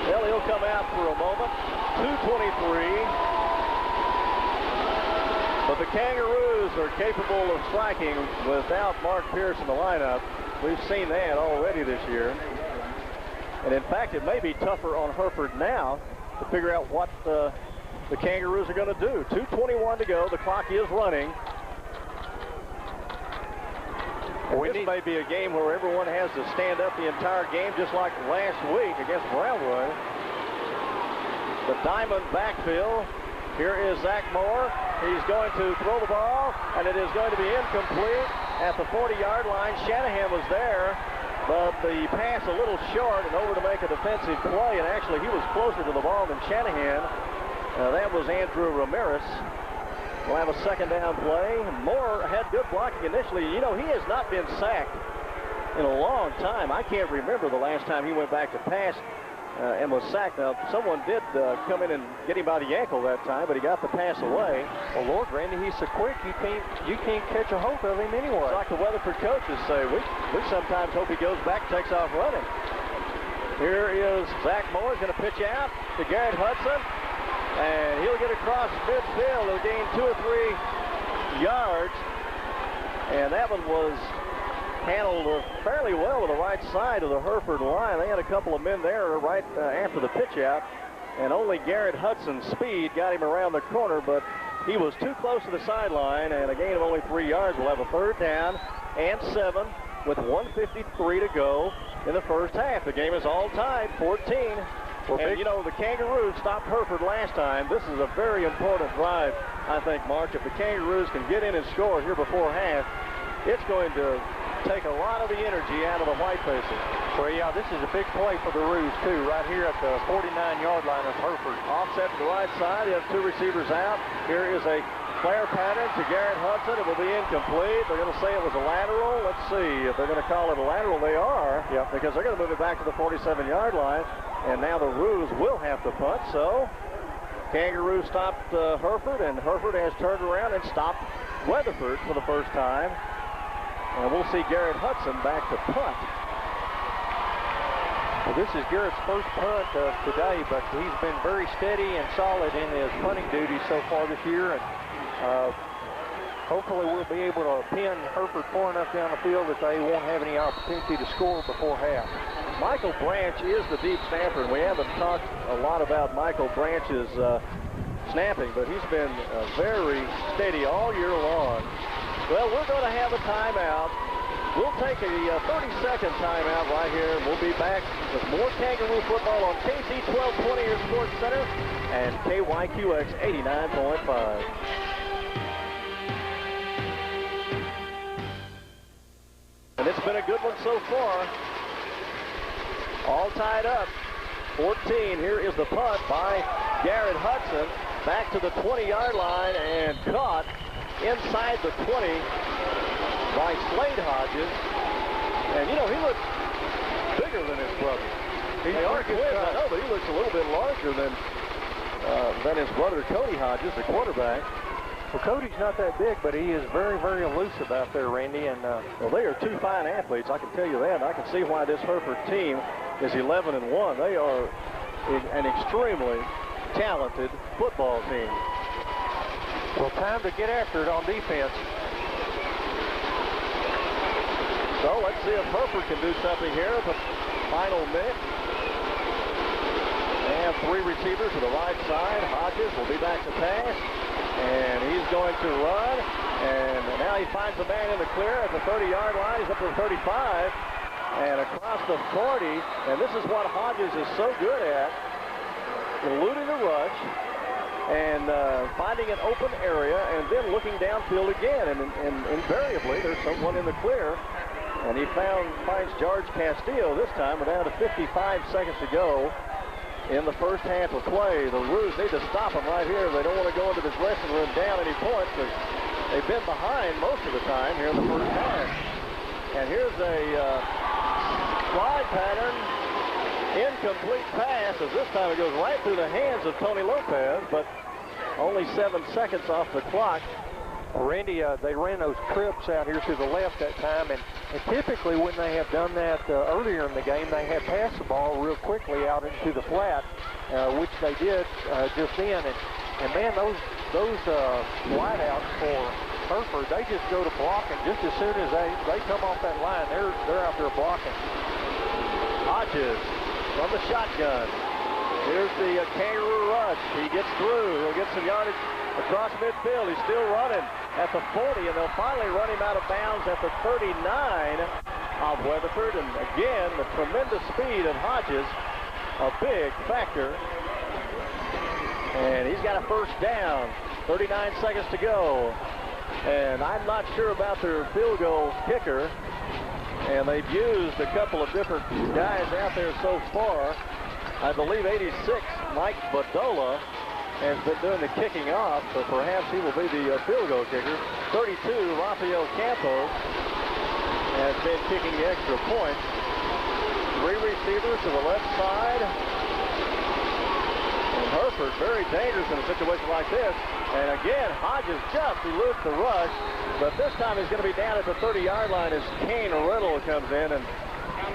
Well, he'll come out for a moment. 2:23. But the Kangaroos are capable of striking without Mark Pierce in the lineup. We've seen that already this year. And in fact, it may be tougher on Hereford now to figure out what the Kangaroos are going to do. 2:21 to go. The clock is running. This may be a game where everyone has to stand up the entire game, just like last week against Brownwood. The diamond backfield. Here is Zach Moore. He's going to throw the ball, and it is going to be incomplete at the 40-yard line. Shanahan was there, but the pass a little short and over to make a defensive play, and actually he was closer to the ball than Shanahan. That was Andrew Ramirez. We'll have a second down play. Moore had good blocking initially. You know, he has not been sacked in a long time. I can't remember the last time he went back to pass and was sacked. Now, someone did come in and get him by the ankle that time, but he got the pass away. Well, Lord, Randy, he's so quick, you can't catch a hold of him anyway. It's like the Weatherford coaches say, we sometimes hope he goes back, takes off running. Here is Zach Moore. He's going to pitch out to Garrett Hudson, and he'll get across midfield. He'll gain 2 or 3 yards, and that one was handled fairly well to the right side of the Hereford line. They had a couple of men there right after the pitch out, and only Garrett Hudson's speed got him around the corner, but he was too close to the sideline, and a gain of only 3 yards. We'll have a 3rd down and 7 with 1:53 to go in the first half. The game is all tied, 14. And, you know, the Kangaroos stopped Hereford last time. This is a very important drive, I think, Mark. If the Kangaroos can get in and score here before half, it's going to take a lot of the energy out of the Whitefaces. Well, yeah, this is a big play for the Roos, too, right here at the 49-yard line of Hereford. Offset to the right side. You have 2 receivers out. Here is a flare pattern to Garrett Hudson. It will be incomplete. They're going to say it was a lateral. Let's see if they're going to call it a lateral. They are, because they're going to move it back to the 47-yard line. And now the Roos will have to punt. So Kangaroos stopped Hereford, and Hereford has turned around and stopped Weatherford for the first time. And we'll see Garrett Hudson back to punt. Well, this is Garrett's first punt of today, but he's been very steady and solid in his punting duties so far this year. And hopefully we'll be able to pin Hereford far enough down the field that they won't have any opportunity to score before half. Michael Branch is the deep snapper, and we haven't talked a lot about Michael Branch's snapping, but he's been very steady all year long. Well, we're going to have a timeout. We'll take a 30-second timeout right here, and we'll be back with more Kangaroo football on KC 1220, your Sports Center, and KYQX 89.5. And it's been a good one so far. All tied up. 14. Here is the punt by Garrett Hudson. Back to the 20-yard line and caught inside the 20 by Slade Hodges. And, you know, he looks bigger than his brother. They are twins, I know, but he looks a little bit larger than his brother, Cody Hodges, the quarterback. Well, Cody's not that big, but he is very, very elusive out there, Randy. And well, they are two fine athletes, I can tell you that. I can see why this Hereford team is 11-1. They are an extremely talented football team. Well, time to get after it on defense. So let's see if Hereford can do something here at the final minute. And three receivers to the right side. Hodges will be back to pass. And he's going to run. And now he finds the man in the clear at the 30-yard line. He's up to the 35. And across the 40. And this is what Hodges is so good at. Eluding the rush. And finding an open area. And then looking downfield again. And invariably, there's someone in the clear. And he finds George Castillo this time. We're down to 55 seconds to go in the first half of play. The Roos need to stop them right here. They don't want to go into this dressing room down any points because they've been behind most of the time here in the first half. And here's a slide pattern. Incomplete pass, as this time it goes right through the hands of Tony Lopez, but only 7 seconds off the clock. Randy, they ran those trips out here to the left that time, and typically when they have done that earlier in the game, they have passed the ball real quickly out into the flat, which they did just then. And man, those wideouts for Hereford, they just go to blocking just as soon as they come off that line. They're out there blocking. Hodges from the shotgun. Here's the Kangaroo rush. He gets through. He'll get some yardage across midfield. He's still running at the 40, and they'll finally run him out of bounds at the 39 of Weatherford. And again, the tremendous speed of Hodges, a big factor. And he's got a first down. 39 seconds to go. And I'm not sure about their field goal kicker. And they've used a couple of different guys out there so far. I believe 86, Mike Badola, has been doing the kicking off, so perhaps he will be the field goal kicker. 32, Rafael Campos, has been kicking the extra point. Three receivers to the left side. And Hereford very dangerous in a situation like this. And again, Hodges just eludes the rush, but this time he's going to be down at the 30-yard line as Kane Riddle comes in, and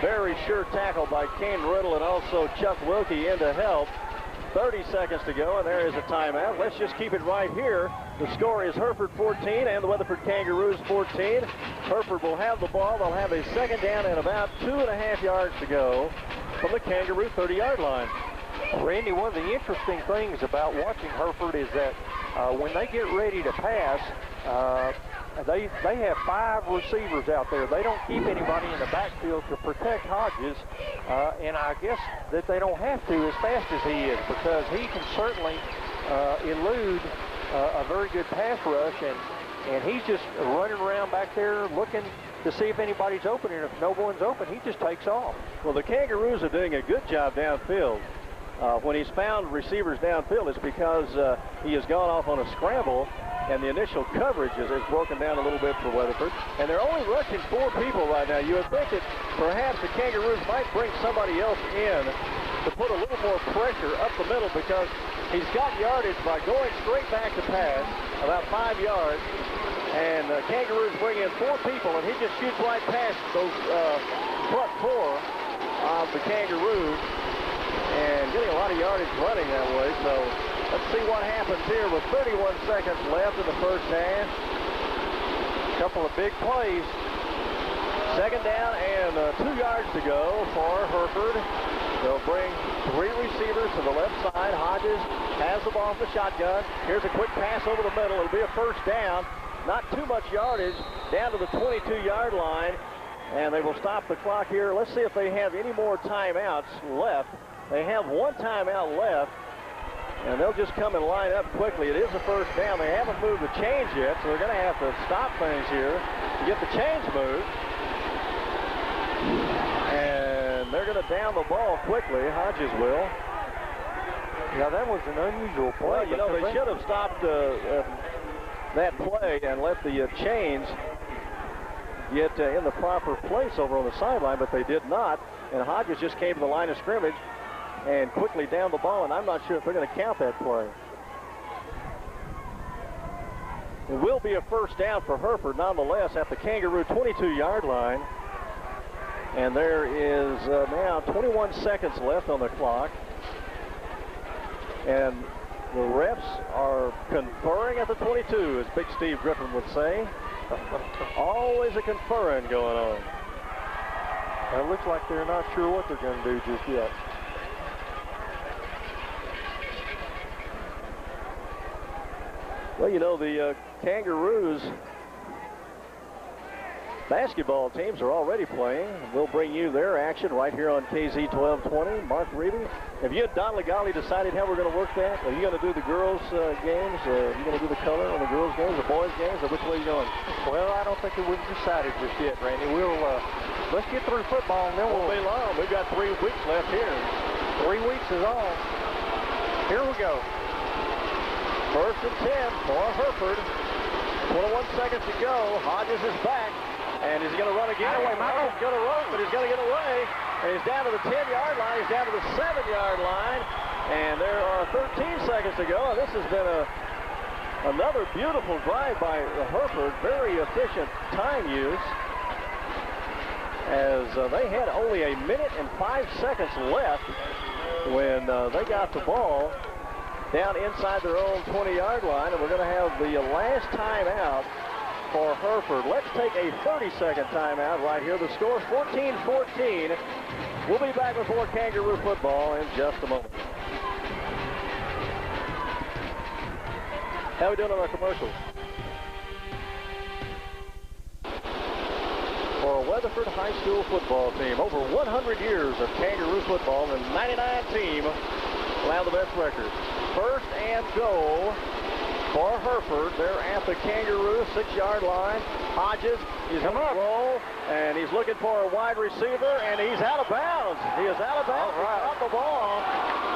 very sure tackle by Kane Riddle and also Chuck Wilkie in to help. 30 seconds to go, and there is a timeout. Let's just keep it right here. The score is Hereford 14 and the Weatherford Kangaroos 14. Hereford will have the ball. They'll have a second down and about 2.5 yards to go from the Kangaroo 30-yard line. Randy, one of the interesting things about watching Hereford is that when they get ready to pass, they have 5 receivers out there. They don't keep anybody in the backfield to protect Hodges, and I guess that they don't have to as fast as he is, because he can certainly elude a very good pass rush, and he's just running around back there looking to see if anybody's open, and if no one's open, he just takes off. Well, the Kangaroos are doing a good job downfield. When he's found receivers downfield, it's because he has gone off on a scramble, and the initial coverage is broken down a little bit for Weatherford. And they're only rushing 4 people right now. You would think that perhaps the Kangaroos might bring somebody else in to put a little more pressure up the middle, because he's got yardage by going straight back to pass, about 5 yards. And Kangaroos bring in 4 people, and he just shoots right past those front 4 of the Kangaroos and getting a lot of yardage running that way. So let's see what happens here with 31 seconds left in the first half. A couple of big plays. Second down and 2 yards to go for Hereford. They'll bring 3 receivers to the left side. Hodges has the ball in the shotgun. Here's a quick pass over the middle. It'll be a first down. Not too much yardage, down to the 22-yard line. And they will stop the clock here. Let's see if they have any more timeouts left. They have 1 timeout left. And they'll just come and line up quickly. It is a first down. They haven't moved the chains yet, so they're going to have to stop things here to get the chains moved. And they're going to down the ball quickly. Hodges will. Yeah, that was an unusual play. Well, you know, they should have stopped that play and let the chains get in the proper place over on the sideline, but they did not. And Hodges just came to the line of scrimmage and quickly down the ball, and I'm not sure if they're going to count that play. It will be a first down for Hereford, nonetheless, at the Kangaroo 22-yard line. And there is now 21 seconds left on the clock. And the refs are conferring at the 22, as Big Steve Griffin would say. Always a conferring going on. It looks like they're not sure what they're going to do just yet. Well, you know, the Kangaroos basketball teams are already playing. We'll bring you their action right here on KZ 1220. Mark Reedy, have you and Don Legale decided how we're going to work that? Are you going to do the girls' games? Are you going to do the color on the girls' games, the boys' games, or which way are you going? Well, I don't think we've decided just yet, Randy. We'll let's get through football, and then we'll be long. We've got 3 weeks left here. 3 weeks is all. Here we go. First and 10 for Hereford. 21 seconds to go. Hodges is back. And he's going to run again. He's going to run, but he's going to get away. And he's down to the 10-yard line. He's down to the 7-yard line. And there are 13 seconds to go. And this has been another beautiful drive by Hereford. Very efficient time use. As they had only 1 minute and 5 seconds left when they got the ball down inside their own 20-yard line. And we're going to have the last timeout for Hereford. Let's take a 30-second timeout right here. The score is 14-14. We'll be back with more Kangaroo football in just a moment. How are we doing on our commercials? For a Weatherford High School football team, over 100 years of Kangaroo football, and 99 team will have the best record. First and goal for Hereford. They're at the Kangaroo 6-yard line. Hodges is going to roll, and he's looking for a wide receiver, and he's out of bounds. He is out of bounds. Right. He caught the ball.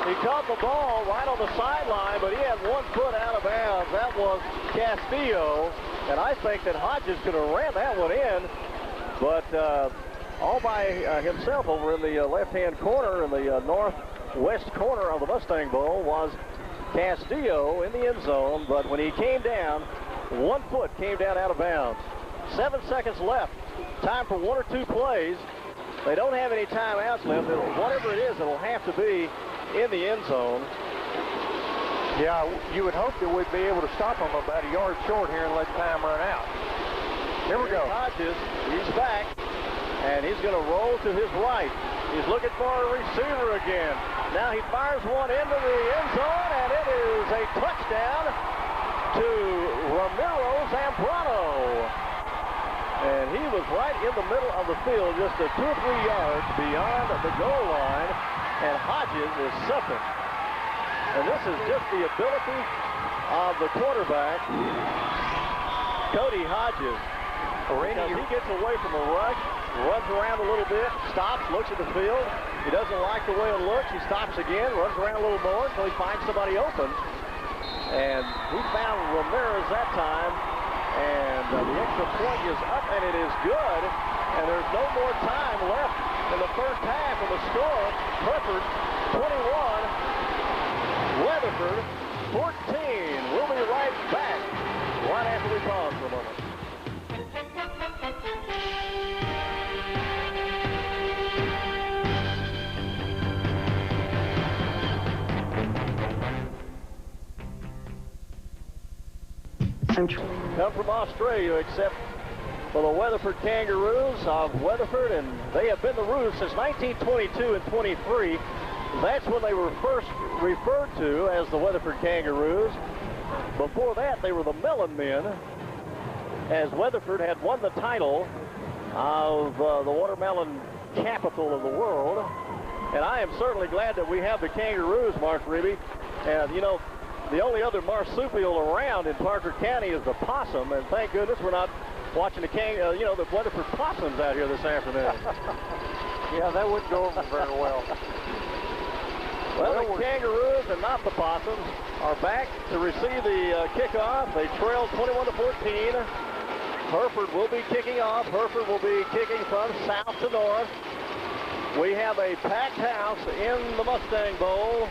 He caught the ball right on the sideline, but he had 1 foot out of bounds. That was Castillo, and I think that Hodges could have ran that one in, but all by himself over in the left-hand corner in the northwest corner of the Mustang Bowl was Castillo in the end zone, but when he came down, 1 foot came down out of bounds. 7 seconds left. Time for 1 or 2 plays. They don't have any timeouts left. Whatever it is, it'll have to be in the end zone. Yeah, you would hope that we'd be able to stop them about a yard short here and let time run out. Here we go. Hodges, he's back, and he's going to roll to his right. He's looking for a receiver again. Now he fires one into the end zone, and it is a touchdown to Ramiro Zambrano. And he was right in the middle of the field, just 2 or 3 yards beyond the goal line, and Hodges is something. And this is just the ability of the quarterback, Cody Hodges. Because he gets away from a rush, runs around a little bit, stops, looks at the field. He doesn't like the way it looks. He stops again, runs around a little more until he finds somebody open. And he found Ramirez that time. And the extra point is up, and it is good. And there's no more time left in the first half of the score. Hereford 21, Weatherford 14. We'll be right back right after we pause for a moment. come from Australia, except for the Weatherford Kangaroos of Weatherford, and they have been the Roos since 1922 and 23. That's when they were first referred to as the Weatherford Kangaroos. Before that, they were the Melon Men, as Weatherford had won the title of the watermelon capital of the world. And I am certainly glad that we have the Kangaroos, Mark Reby. And, you know, the only other marsupial around in Parker County is the possum, and thank goodness we're not watching the the Weatherford possums out here this afternoon. Yeah, that wouldn't go over very well. Well, the Kangaroos and not the possums are back to receive the kickoff. They trail 21-14. Hereford will be kicking off. Hereford will be kicking from south to north. We have a packed house in the Mustang Bowl,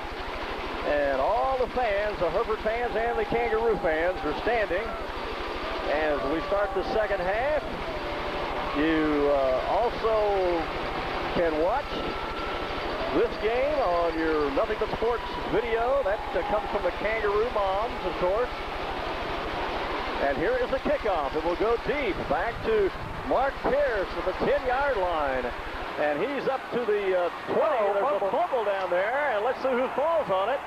and all the fans, the Hereford fans and the Kangaroo fans, are standing as we start the second half. You also can watch this game on your Nothing But Sports video. That comes from the Kangaroo moms, of course. And here is the kickoff. It will go deep back to Mark Pierce at the 10-yard line. And he's up to the 20. There's a fumble down there, and let's see who falls on it.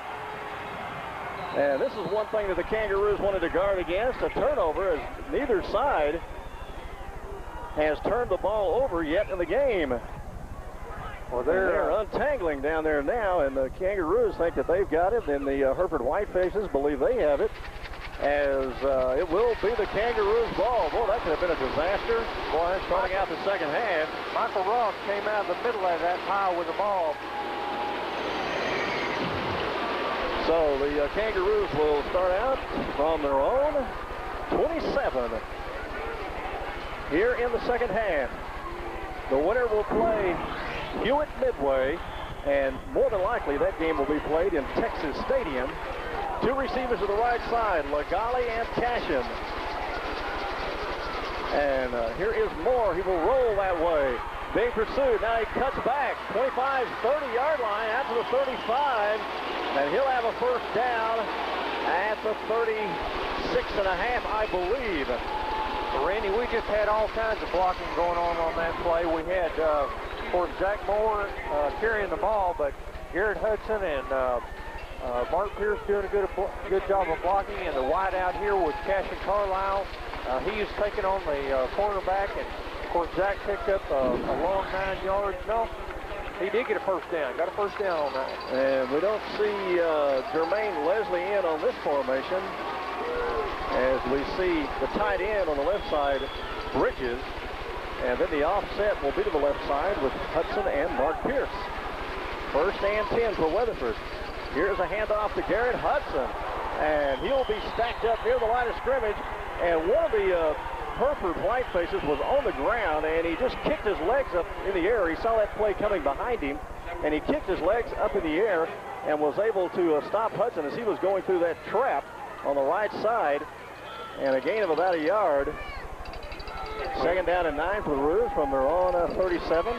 And this is one thing that the Kangaroos wanted to guard against, a turnover, as neither side has turned the ball over yet in the game. Well, they're untangling down there now, and the Kangaroos think that they've got it, and the Hereford Whitefaces believe they have it, as it will be the Kangaroos' ball. Boy, that could have been a disaster. Boy, starting out the second half. Michael Ross came out of the middle of that pile with the ball. So the Kangaroos will start out from their own 27 here in the second half. The winner will play Hewitt Midway, and more than likely that game will be played in Texas Stadium. Two receivers to the right side, Legale and Cashin. And here is Moore. He will roll that way. Being pursued. Now he cuts back. 25, 30-yard line out to the 35. And he'll have a first down at the 36.5, I believe. Randy, we just had all kinds of blocking going on that play. We had, of course, Zach Moore carrying the ball, but Garrett Hudson and Mark Pierce doing a good job of blocking. And the wide out here was Cashin Carlisle. He is taking on the cornerback, and of course Zach picked up a long 9 yards. No, he did get a first down. Got a first down on that. And we don't see Jermaine Leslie in on this formation, as we see the tight end on the left side, Bridges, and then the offset will be to the left side with Hudson and Mark Pierce. First and 10 for Weatherford. Here's a handoff to Garrett Hudson, and he'll be stacked up near the line of scrimmage. And one of the Hereford Whitefaces was on the ground, and he just kicked his legs up in the air. He saw that play coming behind him, and he kicked his legs up in the air and was able to stop Hudson as he was going through that trap on the right side, and a gain of about a yard. Second down and 9 for the Roos from their own 37.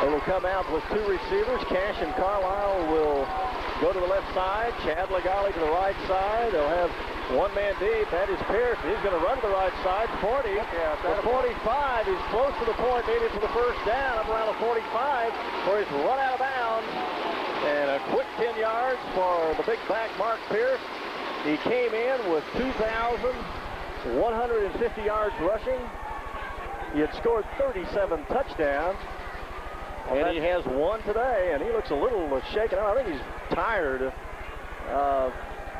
They will come out with two receivers. Cash and Carlisle will go to the left side. Chad Legale to the right side. They'll have one man deep. That is Pierce. He's going to run to the right side. 40. The 45. He's close to the point needed for the first down. Up around the 45, where he's run out of bounds. And a quick 10 yards for the big back, Mark Pierce. He came in with 2,150 yards rushing. He had scored 37 touchdowns. And he has one today, and he looks a little shaken out. I think he's tired.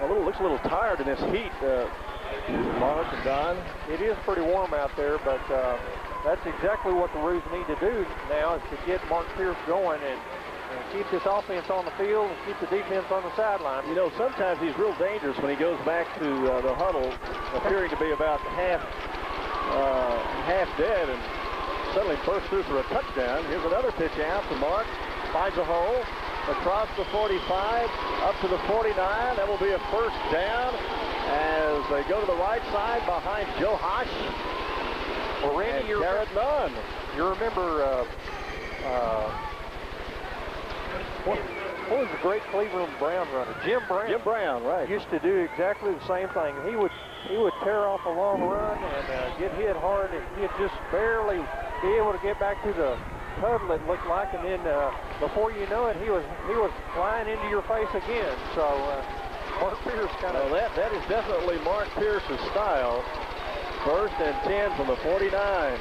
Looks a little tired in this heat, Mark and Don. It is pretty warm out there, but that's exactly what the Roos need to do now, is to get Mark Pierce going and keep this offense on the field and keep the defense on the sideline. You know, sometimes he's real dangerous when he goes back to the huddle, appearing to be about half dead, and suddenly bursts through for a touchdown. Here's another pitch out to Mark. Finds a hole across the 45, up to the 49. That will be a first down as they go to the right side behind Joe Hosh. Well, Randy, you Nunn. You remember what was a great Cleveland Brown runner. Jim Brown, right. used to do exactly the same thing. He would tear off a long run and get hit hard, and he'd just barely be able to get back to the puddle, it looked like, and then before you know it, he was flying into your face again. So Mark Pierce kind of... Well, that is definitely Mark Pierce's style. 1st and 10 from the 49.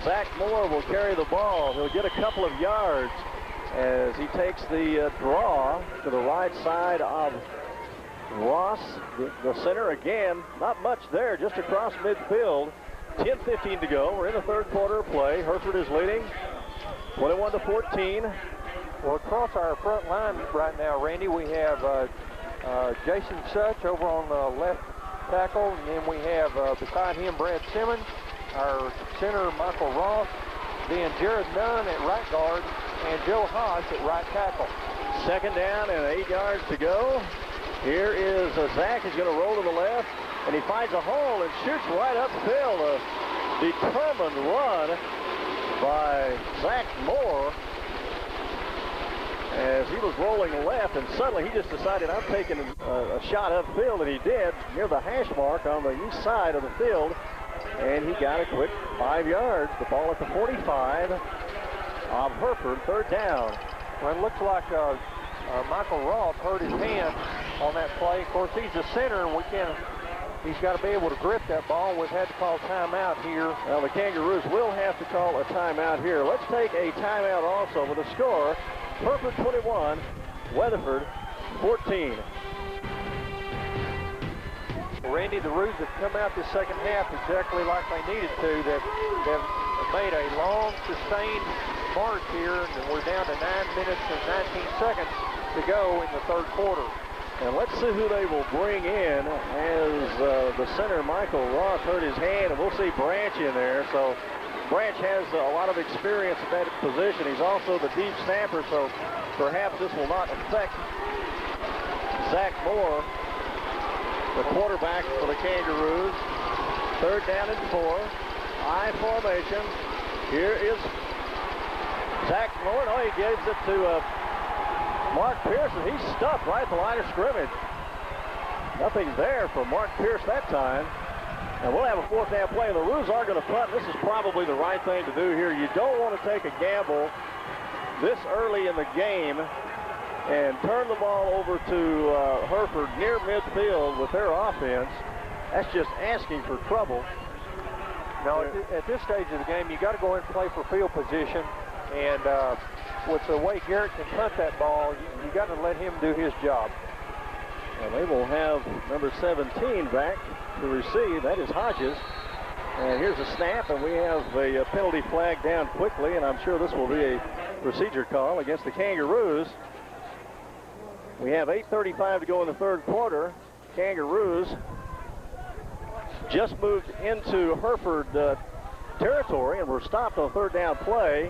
Zach Moore will carry the ball. He'll get a couple of yards as he takes the draw to the right side of Ross, the center. Again, not much there, just across midfield. 10:15 to go. We're in the 3rd quarter of play. Hereford is leading 21-14. Well, across our front line right now, Randy, we have Jason Such over on the left tackle, and then we have beside him Brad Simmons, our center Michael Ross, then Jared Nunn at right guard, and Joe Hodge at right tackle. 2nd down and 8 yards to go. Here is Zach. He's going to roll to the left, and he finds a hole and shoots right upfield. A determined run by Zach Moore as he was rolling left, and suddenly he just decided, I'm taking a shot upfield, and he did, near the hash mark on the east side of the field, and he got a quick 5 yards. The ball at the 45 of Hereford, 3rd down. Well, it looks like Michael Ross hurt his hand on that play. Of course, he's the center, and he's got to be able to grip that ball. We've had to call timeout here. Well, the Kangaroos will have to call a timeout here. Let's take a timeout also with a score. Hereford 21, Weatherford 14. Randy, the Roos have come out this second half exactly like they needed to. They've made a long, sustained march here, and we're down to 9 minutes and 19 seconds to go in the 3rd quarter. And let's see who they will bring in as the center, Michael Ross, hurt his hand, and we'll see Branch in there. So Branch has a lot of experience at that position. He's also the deep snapper, so perhaps this will not affect Zach Moore, the quarterback for the Kangaroos. 3rd down and 4. I formation. Here is Zach Moore. Oh, he gives it to Mark Pierce, and he's stuffed right at the line of scrimmage. Nothing there for Mark Pierce that time. And we'll have a 4th down play. The Roos are going to punt. This is probably the right thing to do here. You don't want to take a gamble this early in the game and turn the ball over to Hereford near midfield with their offense. That's just asking for trouble. Now, at this stage of the game, you got to go in and play for field position. And with the way Garrett can punt that ball, you got to let him do his job. And they will have number 17 back to receive. That is Hodges. And here's a snap, and we have a penalty flag down quickly, and I'm sure this will be a procedure call against the Kangaroos. We have 8:35 to go in the 3rd quarter. Kangaroos just moved into Hereford territory and were stopped on 3rd down play,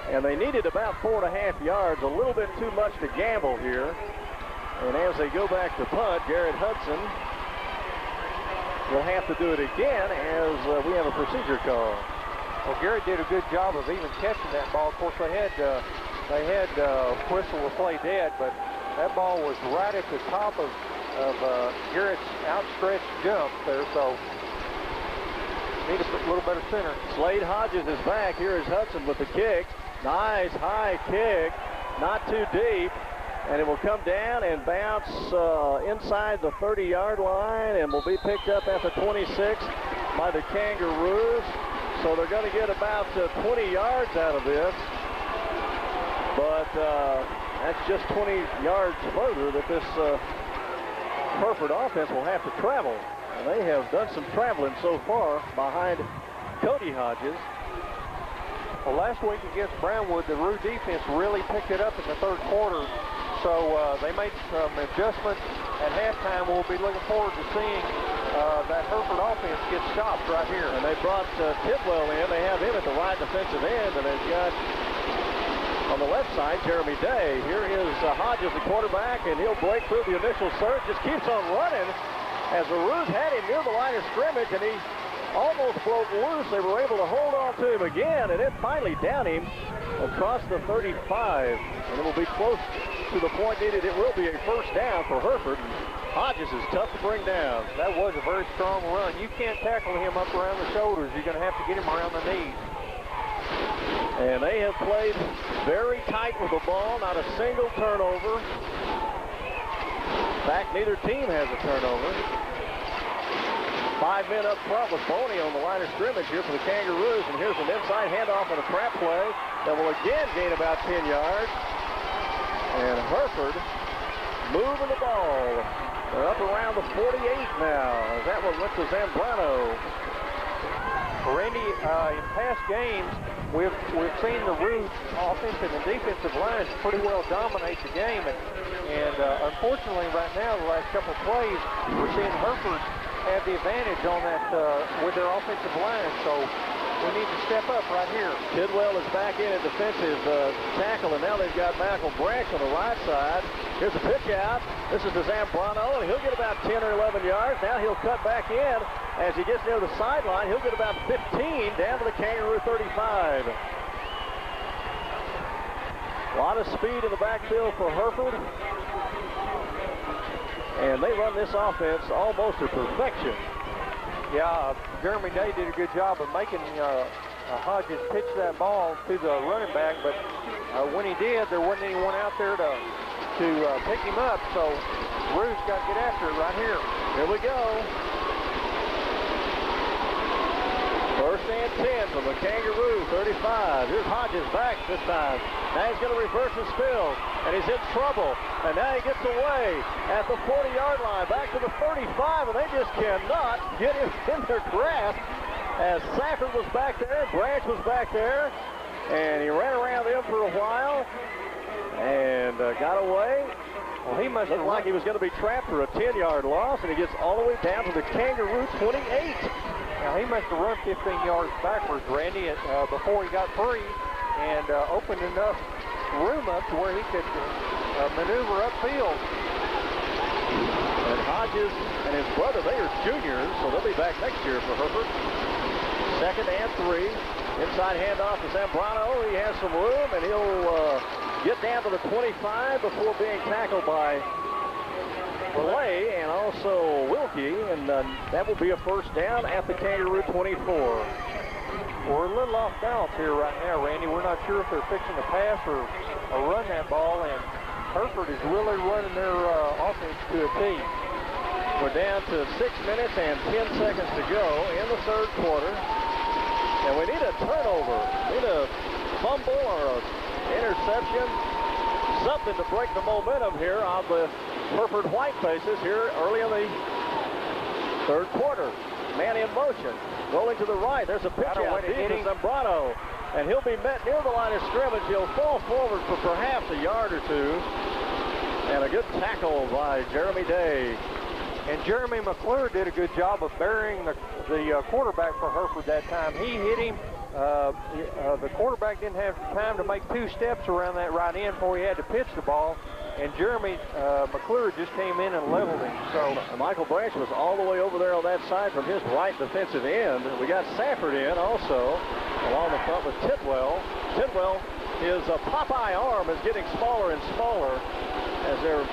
and they needed about 4.5 yards, a little bit too much to gamble here. And as they go back to punt, Garrett Hudson will have to do it again as we have a procedure call. Well, Garrett did a good job of even catching that ball. Of course, they had whistle or play dead, but that ball was right at the top of Garrett's outstretched jump there, so need a little better center. Slade Hodges is back. Here is Hudson with the kick. Nice high kick, not too deep. And it will come down and bounce inside the 30-yard line and will be picked up at the 26 by the Kangaroos. So they're going to get about 20 yards out of this. But that's just 20 yards further that this Hereford offense will have to travel. And they have done some traveling so far behind Cody Hodges. Well, last week against Brownwood, the Roo defense really picked it up in the 3rd quarter. So they made some adjustments at halftime. We'll be looking forward to seeing that Hereford offense get stopped right here. And they brought Tidwell in. They have him at the right defensive end, and they've got on the left side Jeremy Day. Here is Hodges, the quarterback, and he'll break through the initial surge. Just keeps on running as the Roos had him near the line of scrimmage, and he almost broke loose. They were able to hold on to him again, and it finally downed him across the 35. And it will be close to the point needed. It will be a first down for Hereford. Hodges is tough to bring down. That was a very strong run. You can't tackle him up around the shoulders. You're going to have to get him around the knees. And they have played very tight with the ball, not a single turnover. In fact, neither team has a turnover. 5 men up front with Boney on the line of scrimmage here for the Kangaroos. And here's an inside handoff on a trap play that will again gain about 10 yards. And Hereford moving the ball. They're up around the 48 now, as that one went to Zambrano. Randy, in past games, we've seen the Roos offensive and defensive lines pretty well dominate the game, and unfortunately right now, the last couple of plays, we're seeing Hereford have the advantage on that with their offensive line. So we need to step up right here. Tidwell is back in at defensive tackle, and now they've got Michael Branch on the right side. Here's a pitch out. This is to Zambrano, and he'll get about 10 or 11 yards. Now he'll cut back in. As he gets near the sideline, he'll get about 15 down to the Kangaroo 35. A lot of speed in the backfield for Hereford. And they run this offense almost to perfection. Yeah, Jeremy Day did a good job of making Hodges pitch that ball to the running back, but when he did, there wasn't anyone out there to pick him up, so Roos got to get after it right here. Here we go. First and 10 from the Kangaroo 35. Here's Hodges back this time. Now he's going to reverse his spill, and he's in trouble. And now he gets away at the 40-yard line, back to the 35, and they just cannot get him in their grasp. As Safford was back there, Branch was back there, and he ran around him for a while and got away. Well, he must look like he was going to be trapped for a 10-yard loss, and he gets all the way down to the Kangaroo 28. Now, he must have run 15 yards backwards, Randy, before he got free and opened enough room up to where he could maneuver upfield. And Hodges and his brother, they are juniors, so they'll be back next year for Hereford. Second and 3. Inside handoff to Zambrano. He has some room, and he'll get down to the 25 before being tackled by Clay and also Wilkie, and that will be a first down at the Kangaroo 24. We're a little off balance here right now, Randy. We're not sure if they're fixing to pass or run that ball, and Hereford is really running their offense to a T. We're down to 6 minutes and 10 seconds to go in the third quarter, and we need a turnover. We need a fumble or an interception, something to break the momentum here on the Hereford Whitefaces here early in the third quarter. Man in motion, rolling to the right. There's a pitch out deep to Zambrano, and he'll be met near the line of scrimmage. He'll fall forward for perhaps a yard or two, and a good tackle by Jeremy Day. And Jeremy McClure did a good job of burying the quarterback for Hereford that time. He hit him. The quarterback didn't have time to make 2 steps around that right end before he had to pitch the ball. And Jeremy McClure just came in and leveled him. So Michael Branch was all the way over there on that side from his right defensive end. We got Safford in also along the front with Tidwell. Tidwell, his Popeye arm is getting smaller and smaller as they're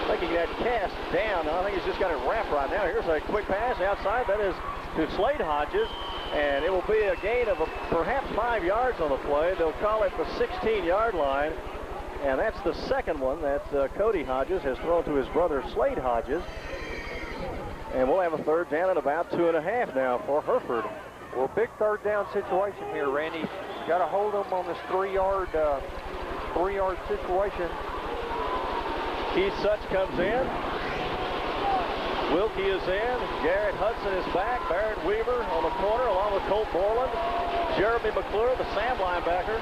making that cast down. I think he's just got it wrapped right now. Here's a quick pass outside. That is to Slade Hodges, and it will be a gain of perhaps 5 yards on the play. They'll call it the 16-yard line. And that's the second one that Cody Hodges has thrown to his brother Slade Hodges. And we'll have a third down at about 2.5 now for Hereford. Well, big third down situation here, Randy. Got to hold them on this 3-yard situation. Keith Such comes in. Wilkie is in. Garrett Hudson is back. Barrett Weaver on the corner along with Colt Borland. Jeremy McClure, the Sam linebacker.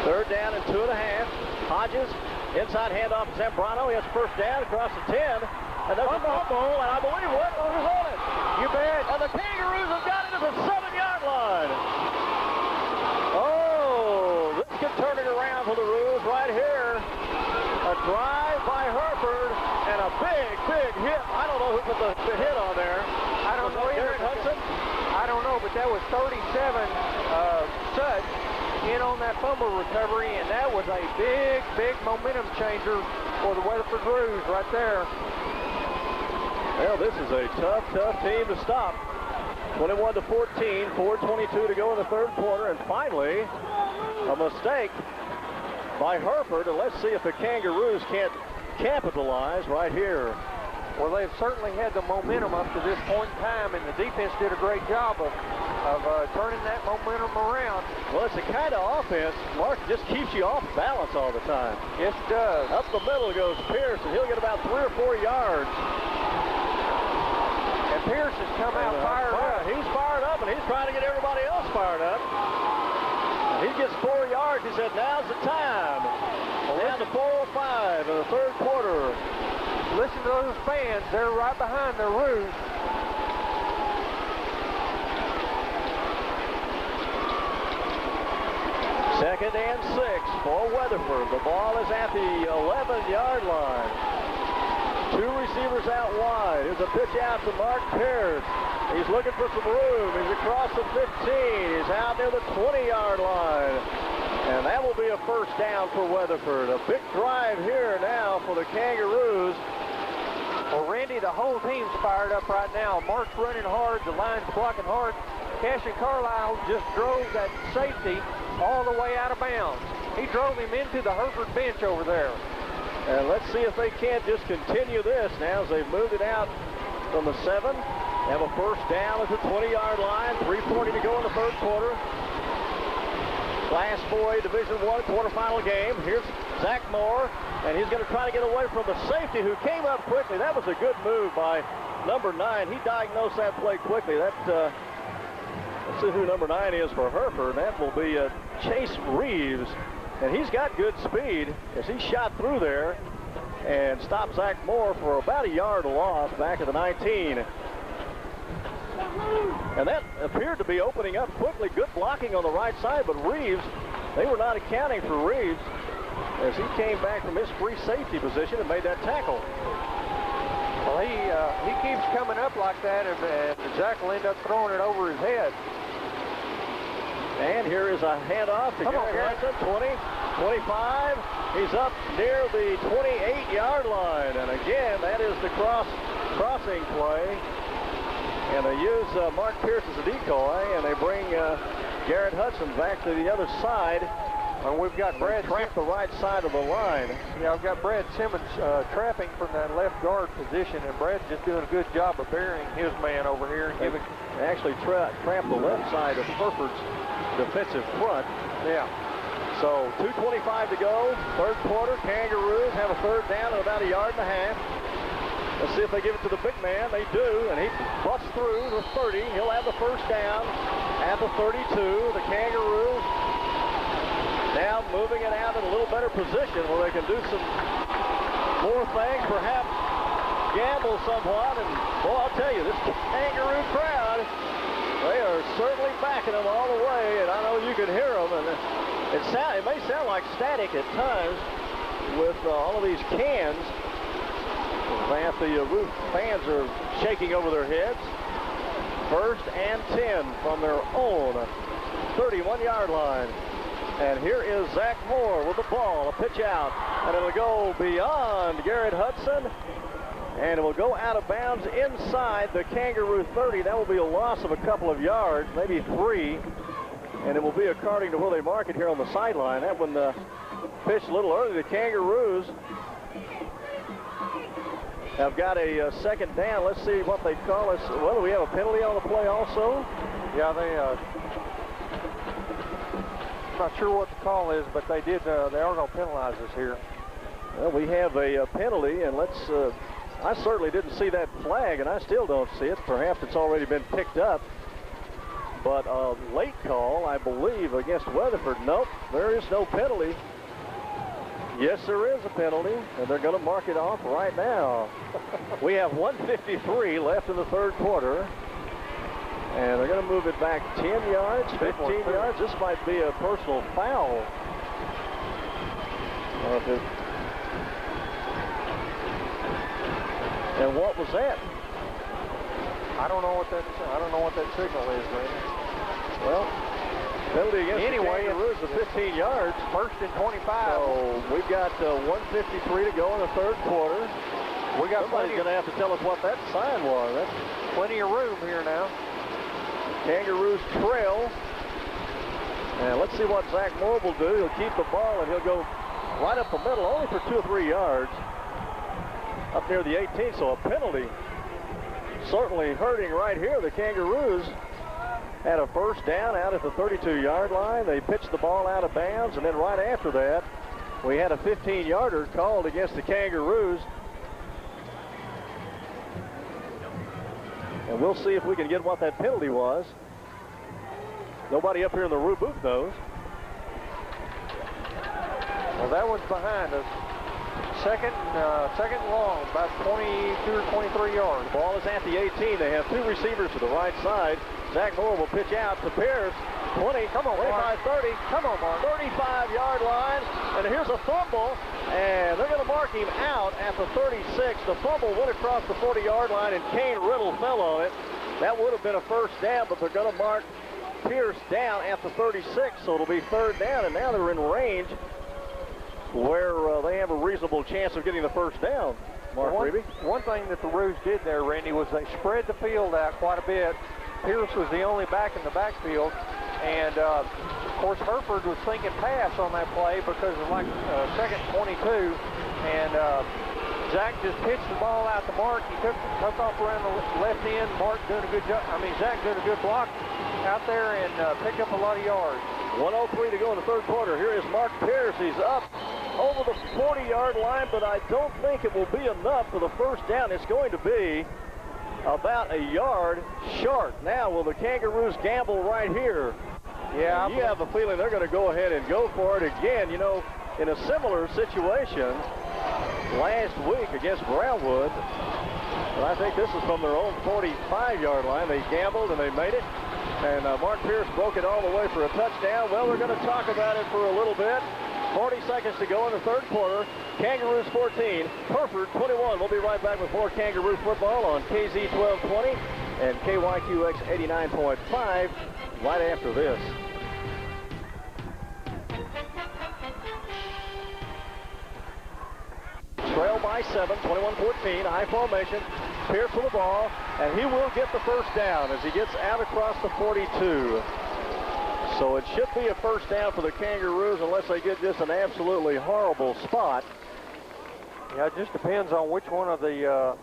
Third down and 2.5. Hodges, inside handoff to Zambrano. He has first down across the 10. And there's a fumble, and I believe Whitlow is on it. You bet. And the Kangaroos have got it to the 7-yard line. Oh, this could turn it around for the Roos right here. A drive by Hereford, and a big hit. I don't know who put the hit on there. I don't know either. don't know, but that was 37 Sutton in on that fumble recovery, and that was a big momentum changer for the Weatherford Roos right there. Well, this is a tough team to stop. 21-14, 4:22 to go in the third quarter, and finally, a mistake by Hereford, and let's see if the Kangaroos can't capitalize right here. Well, they've certainly had the momentum up to this point in time, and the defense did a great job of turning that momentum around. Well, it's the kind of offense, Mark, just keeps you off balance all the time. Yes, it does. Up the middle goes Pierce, and he'll get about 3 or 4 yards. And Pierce has come out fired up. He's fired up, and he's trying to get everybody else fired up. He gets 4 yards. He said, now's the time. Well, down to 4:05 in the third quarter. Listen to those fans. They're right behind the Roos. Second and 6 for Weatherford. The ball is at the 11-yard line. 2 receivers out wide. Here's a pitch out to Mark Pierce. He's looking for some room. He's across the 15. He's out near the 20-yard line. And that will be a first down for Weatherford. A big drive here now for the Kangaroos. Well, Randy, the whole team's fired up right now. Mark's running hard. The line's blocking hard. Cash and Carlisle just drove that safety all the way out of bounds. He drove him into the Hereford bench over there. And let's see if they can't just continue this now as they've moved it out from the 7. Have a first down at the 20-yard line. 3:40 to go in the third quarter. Class 4 Division I Quarterfinal game. Here's Zach Moore, and he's going to try to get away from the safety who came up quickly. That was a good move by number 9. He diagnosed that play quickly. Let's see who number 9 is for Hereford. That will be Chase Reeves, and he's got good speed as he shot through there and stopped Zach Moore for about a yard loss back at the 19. And that appeared to be opening up quickly. Good blocking on the right side, but Reeves, they were not accounting for Reeves as he came back from his free safety position and made that tackle. Well, he keeps coming up like that, and Zach will end up throwing it over his head. And here is a handoff to Garrett Hudson, 20, 25. He's up near the 28-yard line. And again, that is the crossing play. And they use Mark Pierce as a decoy, and they bring Garrett Hudson back to the other side. And we've got Brad trap the right side of the line. Yeah, I've got Brad Simmons trapping from that left guard position, and Brad's just doing a good job of burying his man over here and giving. Actually trapped the left side of Hereford's defensive front. Yeah. So 2:25 to go, third quarter. Kangaroos have a third down at about a yard and a half. Let's see if they give it to the big man. They do, and he busts through the 30. He'll have the first down at the 32. The Kangaroos now moving it out in a little better position where they can do some more things, perhaps gamble somewhat. And boy, I'll tell you, this Kangaroo crowd, they are certainly backing them all the way, and I know you can hear them. And it may sound like static at times with all of these cans. The roof fans are shaking over their heads. First and 10 from their own 31-yard line. And here is Zach Moore with the ball, a pitch out, and it'll go beyond Garrett Hudson, and it will go out of bounds inside the Kangaroo 30. That will be a loss of a couple of yards, maybe 3, and it will be according to where they mark it here on the sideline. That one pitched a little early. The Kangaroos have got a second down. Let's see what they call us. Well, do we have a penalty on the play also? Yeah, they I'm not sure what the call is, but they did. They are going to penalize us here. Well, we have a penalty, and let's. I certainly didn't see that flag, and I still don't see it. Perhaps it's already been picked up. But a late call, I believe, against Weatherford. Nope, there is no penalty. Yes, there is a penalty, and they're going to mark it off right now. We have 1:53 left in the third quarter. And they're going to move it back 10 yards, 15 yards. This might be a personal foul. And what was that? I don't know what that signal is, Randy. Well, penalty against the Kangaroos of 15 yards. First and 25. So we've got 1:53 to go in the third quarter. Somebody's going to have to tell us what that sign was. That's plenty of room here now. Kangaroos trail. And let's see what Zach Moore will do. He'll keep the ball and he'll go right up the middle, only for 2 or 3 yards. Up near the 18, so a penalty. Certainly hurting right here. The Kangaroos had a first down out at the 32-yard line. They pitched the ball out of bounds, and then right after that, we had a 15-yarder called against the Kangaroos. And we'll see if we can get what that penalty was. Nobody up here in the booth knows. Well, that one's behind us. Second and long, about 22 or 23 yards. The ball is at the 18. They have 2 receivers to the right side. Zach Moore will pitch out to Pierce. 20, come on, 25, 30. Come on, Mark. 35-yard line. And here's a fumble. And they're going to mark him out at the 36. The fumble went across the 40-yard line, and Kane Riddle fell on it. That would have been a first down, but they're going to mark Pierce down at the 36, so it'll be third down, and now they're in range where they have a reasonable chance of getting the first down. Mark Reeby. One thing that the Roos did there, Randy, was they spread the field out quite a bit. Pierce was the only back in the backfield, and of course Hereford was thinking pass on that play because of like second 22, and Zach just pitched the ball out to Mark. He took off around the left end. Mark doing a good job. Zach doing a good block out there and picked up a lot of yards. 1:03 to go in the third quarter. Here is Mark Pierce. He's up over the 40-yard line, but I don't think it will be enough for the first down. It's going to be about a yard short. Now, will the Kangaroos gamble right here? Yeah. You have a feeling they're going to go ahead and go for it again. You know, in a similar situation last week against Brownwood, but I think this is from their own 45-yard line. They gambled and they made it. And Mark Pierce broke it all the way for a touchdown. Well, we're going to talk about it for a little bit. 40 seconds to go in the third quarter. Kangaroos 14, Hereford 21. We'll be right back with more Kangaroo football on KZ 1220 and KYQX 89.5 right after this. Trail by 7, 21-14, high formation. Pierce with the ball, and he will get the first down as he gets out across the 42. So it should be a first down for the Kangaroos unless they get just an absolutely horrible spot. Yeah, it just depends on which one of the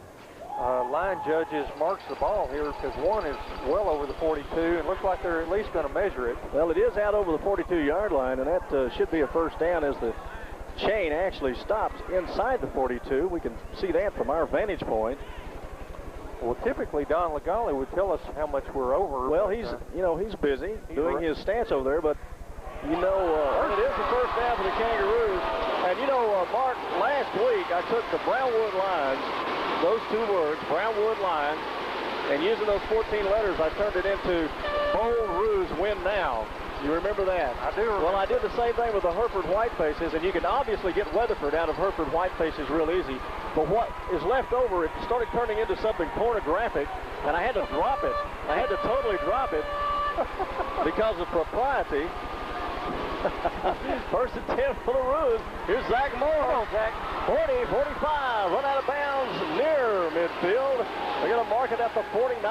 line judges marks the ball here, because one is well over the 42 and looks like they're at least going to measure it. Well, it is out over the 42-yard line, and that should be a first down as the chain actually stops inside the 42. We can see that from our vantage point. Well, typically Don Legale would tell us how much we're over. Well, he's busy doing his stats over there, but it is the first down for the Kangaroos. And Mark, last week I took the Brownwood lines, those 2 words, Brownwood lines, and using those 14 letters, I turned it into Bold Roos Win Now. You remember that? I do remember. Well, I did the same thing with the Hereford Whitefaces, and you can obviously get Weatherford out of Hereford Whitefaces real easy. But what is left over, it started turning into something pornographic, and I had to drop it. I had to totally drop it because of propriety. First and 10 for the Roos. Here's Zach Moore. Come on, Zach. 40, 45, run out of bounds near midfield. They're going to mark it at the 49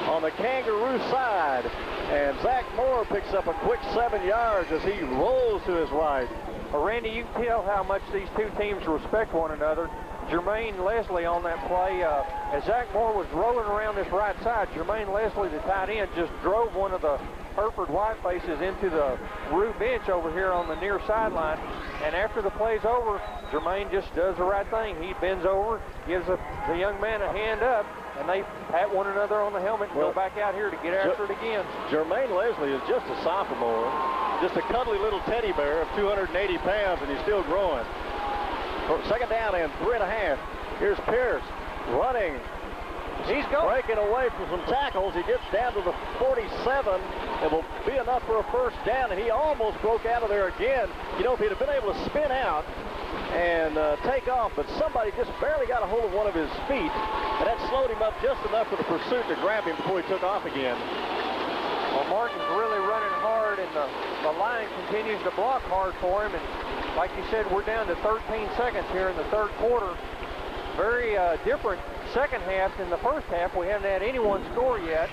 on the Kangaroo side. And Zach Moore picks up a quick 7 yards as he rolls to his right. Well, Randy, you can tell how much these 2 teams respect one another. Jermaine Leslie on that play, as Zach Moore was rolling around this right side, Jermaine Leslie, the tight end, just drove one of the Hereford Whitefaces into the Roo bench over here on the near sideline. And after the play's over, Jermaine just does the right thing. He bends over, gives the young man a hand up, and they pat one another on the helmet and go back out here to get after it again. Jermaine Leslie is just a sophomore, just a cuddly little teddy bear of 280 pounds, and he's still growing. For second down and 3.5. Here's Pierce running He's going. Breaking away from some tackles. He gets down to the 47. It will be enough for a first down, and he almost broke out of there again. You know, if he'd have been able to spin out and take off, but somebody just barely got a hold of one of his feet, and that slowed him up just enough for the pursuit to grab him before he took off again. Well, Martin's really running hard, and the line continues to block hard for him. And like you said, we're down to 13 seconds here in the third quarter. Very different second half than the first half. We haven't had anyone score yet,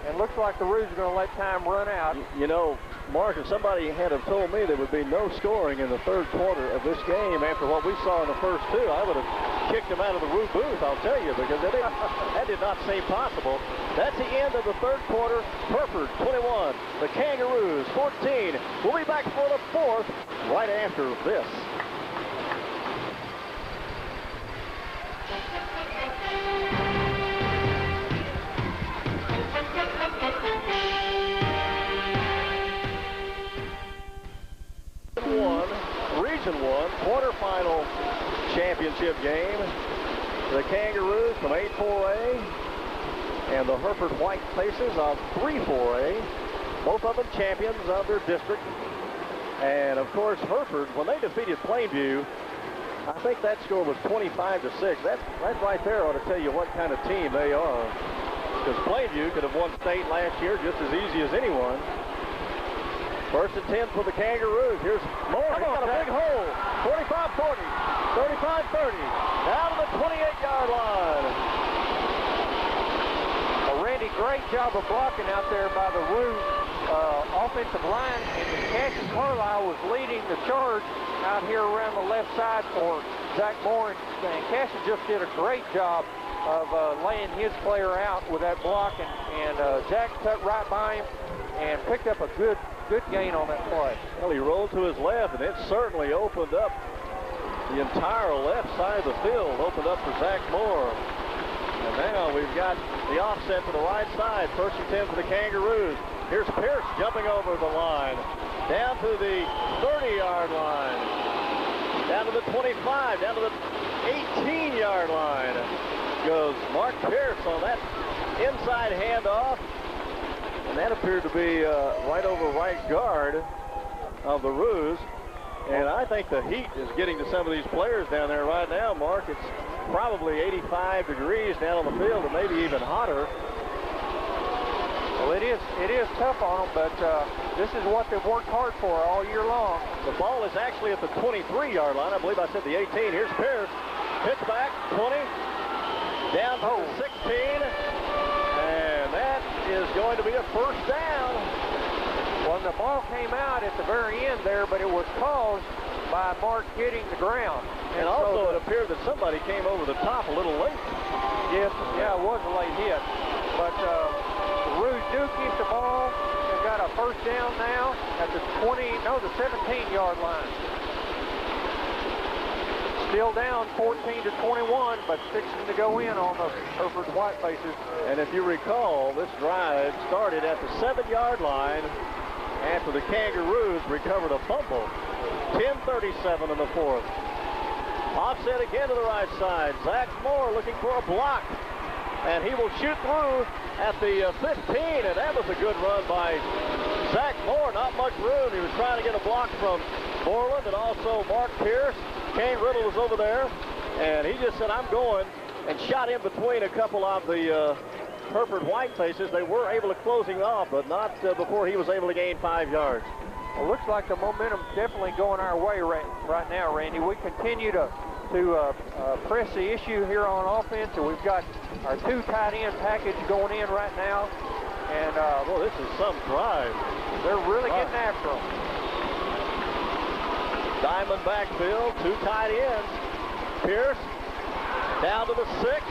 and looks like the Roos are going to let time run out. You know, Mark, if somebody had have told me there would be no scoring in the third quarter of this game after what we saw in the first two, I would have kicked him out of the Roo booth, I'll tell you, because that did not seem possible. That's the end of the third quarter. Hereford 21, the Kangaroos 14. We'll be back for the fourth right after this. Region 1 quarterfinal championship game. The Kangaroos from 8-4A and the Hereford Whitefaces of 3-4A. Both of them champions of their district. And of course, Hereford, when they defeated Plainview, I think that score was 25-6. That right there ought to tell you what kind of team they are. Because Plainview could have won state last year just as easy as anyone. First and 10 for the Kangaroos. Here's Moore. He's got a big hole. 45-40, 35-30. Down to the 28-yard line. Well, Randy, great job of blocking out there by the Roos offensive line. And Cassius Carlisle was leading the charge out here around the left side for Zach Moore. And Cassius just did a great job of laying his player out with that block. And Zach cut right by him and picked up a good gain on that play. Well, he rolled to his left, and it certainly opened up the entire left side of the field, opened up for Zach Moore. And now we've got the offset to the right side. First and 10 for the Kangaroos. Here's Pierce jumping over the line. Down to the 30-yard line. Down to the 25, down to the 18-yard line. Goes Mark Pierce on that inside handoff. And that appeared to be right over right guard of the Roos. And I think the heat is getting to some of these players down there right now, Mark. It's probably 85 degrees down on the field, and maybe even hotter. Well, it is tough on them, but this is what they've worked hard for all year long. The ball is actually at the 23-yard line. I believe I said the 18. Here's Pierce. Pitch back, 20. Down to the 16. And that is going to be a first down. Well, the ball came out at the very end there, but it was caused by Mark hitting the ground. And also it appeared that somebody came over the top a little late. Yes, yeah, it was a late hit. But the Roos do keep the ball. They've got a first down now at the 17-yard line. Still down 14-21, but fixing to go in on the Hereford Whitefaces. And if you recall, this drive started at the 7-yard line after the Kangaroos recovered a fumble. 10:37 in the fourth. Offset again to the right side. Zach Moore looking for a block. And he will shoot through at the 15, and that was a good run by Zach Moore. Not much room. He was trying to get a block from Borland and also Mark Pierce. Kane Riddle was over there, and he just said, I'm going, and shot in between a couple of the Hereford Whitefaces. They were able to close him off, but not before he was able to gain 5 yards. Well, looks like the momentum's definitely going our way right now, Randy. We continue to press the issue here on offense, and we've got our 2 tight end package going in right now. And well, this is some drive. They're really getting after them. Diamond backfield, 2 tight ends. Pierce down to the 6.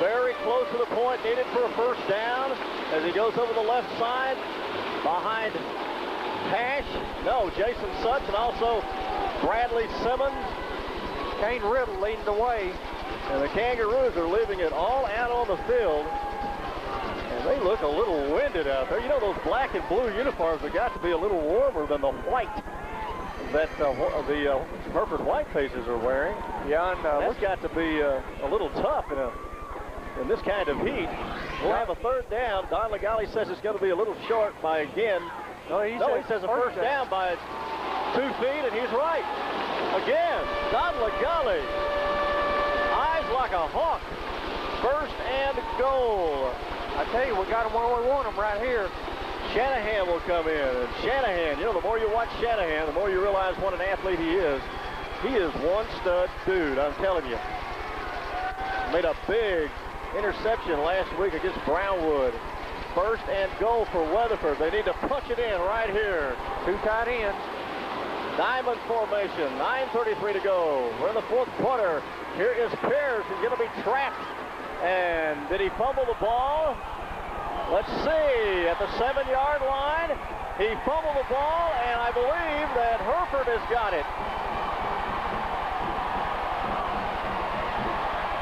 Very close to the point needed for a first down as he goes over the left side behind Jason Sutch, and also Bradley Simmons. Kane Riddle leading the way. And the Kangaroos are leaving it all out on the field. And they look a little winded out there. You know, those black and blue uniforms have got to be a little warmer than the white that the Hereford Whitefaces are wearing. Yeah, and that's got to be a little tough in a in this kind of heat. We'll have a third down. Don Legale says it's going to be a little short by again. No, he says a first down by 2 feet, and he's right. Again, Don Legale, eyes like a hawk. First and goal. I tell you, we got him where we want him right here. Shanahan will come in, and Shanahan, you know, the more you watch Shanahan, the more you realize what an athlete he is. He is one stud dude, I'm telling you. Made a big interception last week against Brownwood. First and goal for Weatherford. They need to punch it in right here. 2 tight ends. Diamond formation, 9:33 to go. We're in the 4th quarter. Here is Pierce. He's going to be trapped. And did he fumble the ball? Let's see. At the 7-yard line, he fumbled the ball, and I believe that Hereford has got it.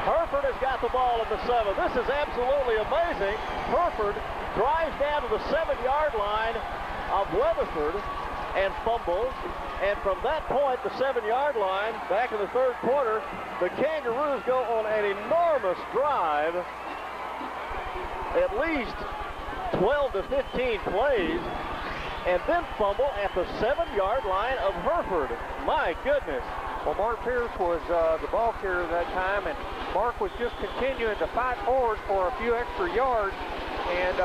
Hereford has got the ball at the 7. This is absolutely amazing. Hereford drives down to the 7-yard line of Weatherford and fumbles. And from that point, the 7-yard line, back in the 3rd quarter, the Kangaroos go on an enormous drive, at least 12 to 15 plays, and then fumble at the 7-yard line of Hereford. My goodness. Well, Mark Pierce was the ball carrier that time, and Mark was just continuing to fight forward for a few extra yards, and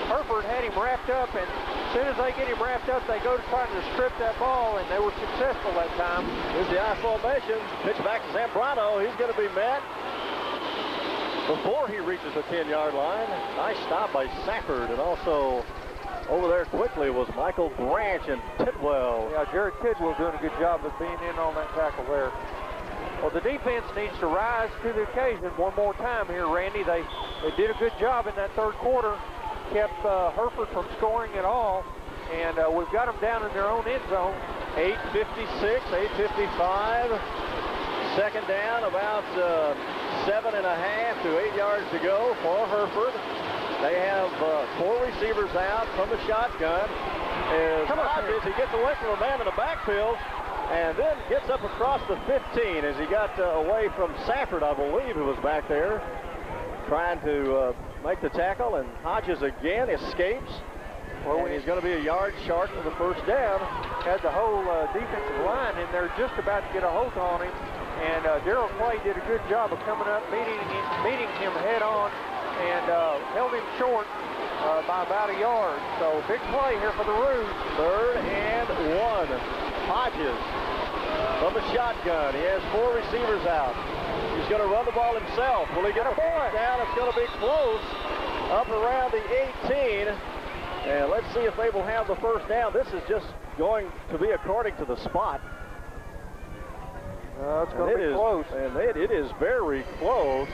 Hereford had him wrapped up, and as soon as they get him wrapped up, they go to try to strip that ball, and they were successful that time. Here's the I formation. Pitch back to Zambrano. He's going to be met before he reaches the 10-yard line. Nice stop by Safford, and also over there quickly was Michael Branch and Tidwell. Yeah, Jared Tidwell doing a good job of being in on that tackle there. Well, the defense needs to rise to the occasion one more time here, Randy. They did a good job in that 3rd quarter, kept Hereford from scoring at all, and we've got them down in their own end zone. 8:56, 8:55. 2nd down, about 7.5 to 8 yards to go for Hereford. They have 4 receivers out from the shotgun. As Hodges, he gets away from a man in the backfield and then gets up across the 15 as he got away from Safford, I believe, who was back there trying to make the tackle. And Hodges again escapes. Well, he's going to be a yard short for the first down. Had the whole defensive line in there just about to get a hold on him. And Darrell Clay did a good job of coming up, meeting him head on, and held him short by about a yard. So big play here for the Roos. 3rd and 1. Hodges from the shotgun. He has 4 receivers out. He's going to run the ball himself. Will he get a first down? It's going to be close. Up around the 18. And let's see if they will have the first down. This is just going to be according to the spot. It's going to be close. And it is very close.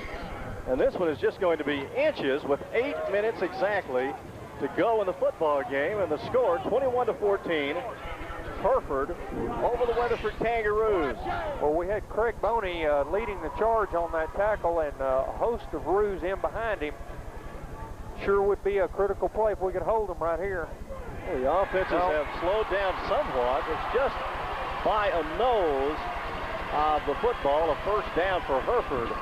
And this one is just going to be inches with 8 minutes exactly to go in the football game. And the score, 21-14. Hereford over the Weatherford Kangaroos. Well, we had Craig Boney leading the charge on that tackle, and a host of Roos in behind him. Sure would be a critical play if we could hold them right here. Well, the offenses have slowed down somewhat. It's just by a nose of the football, a first down for Hereford.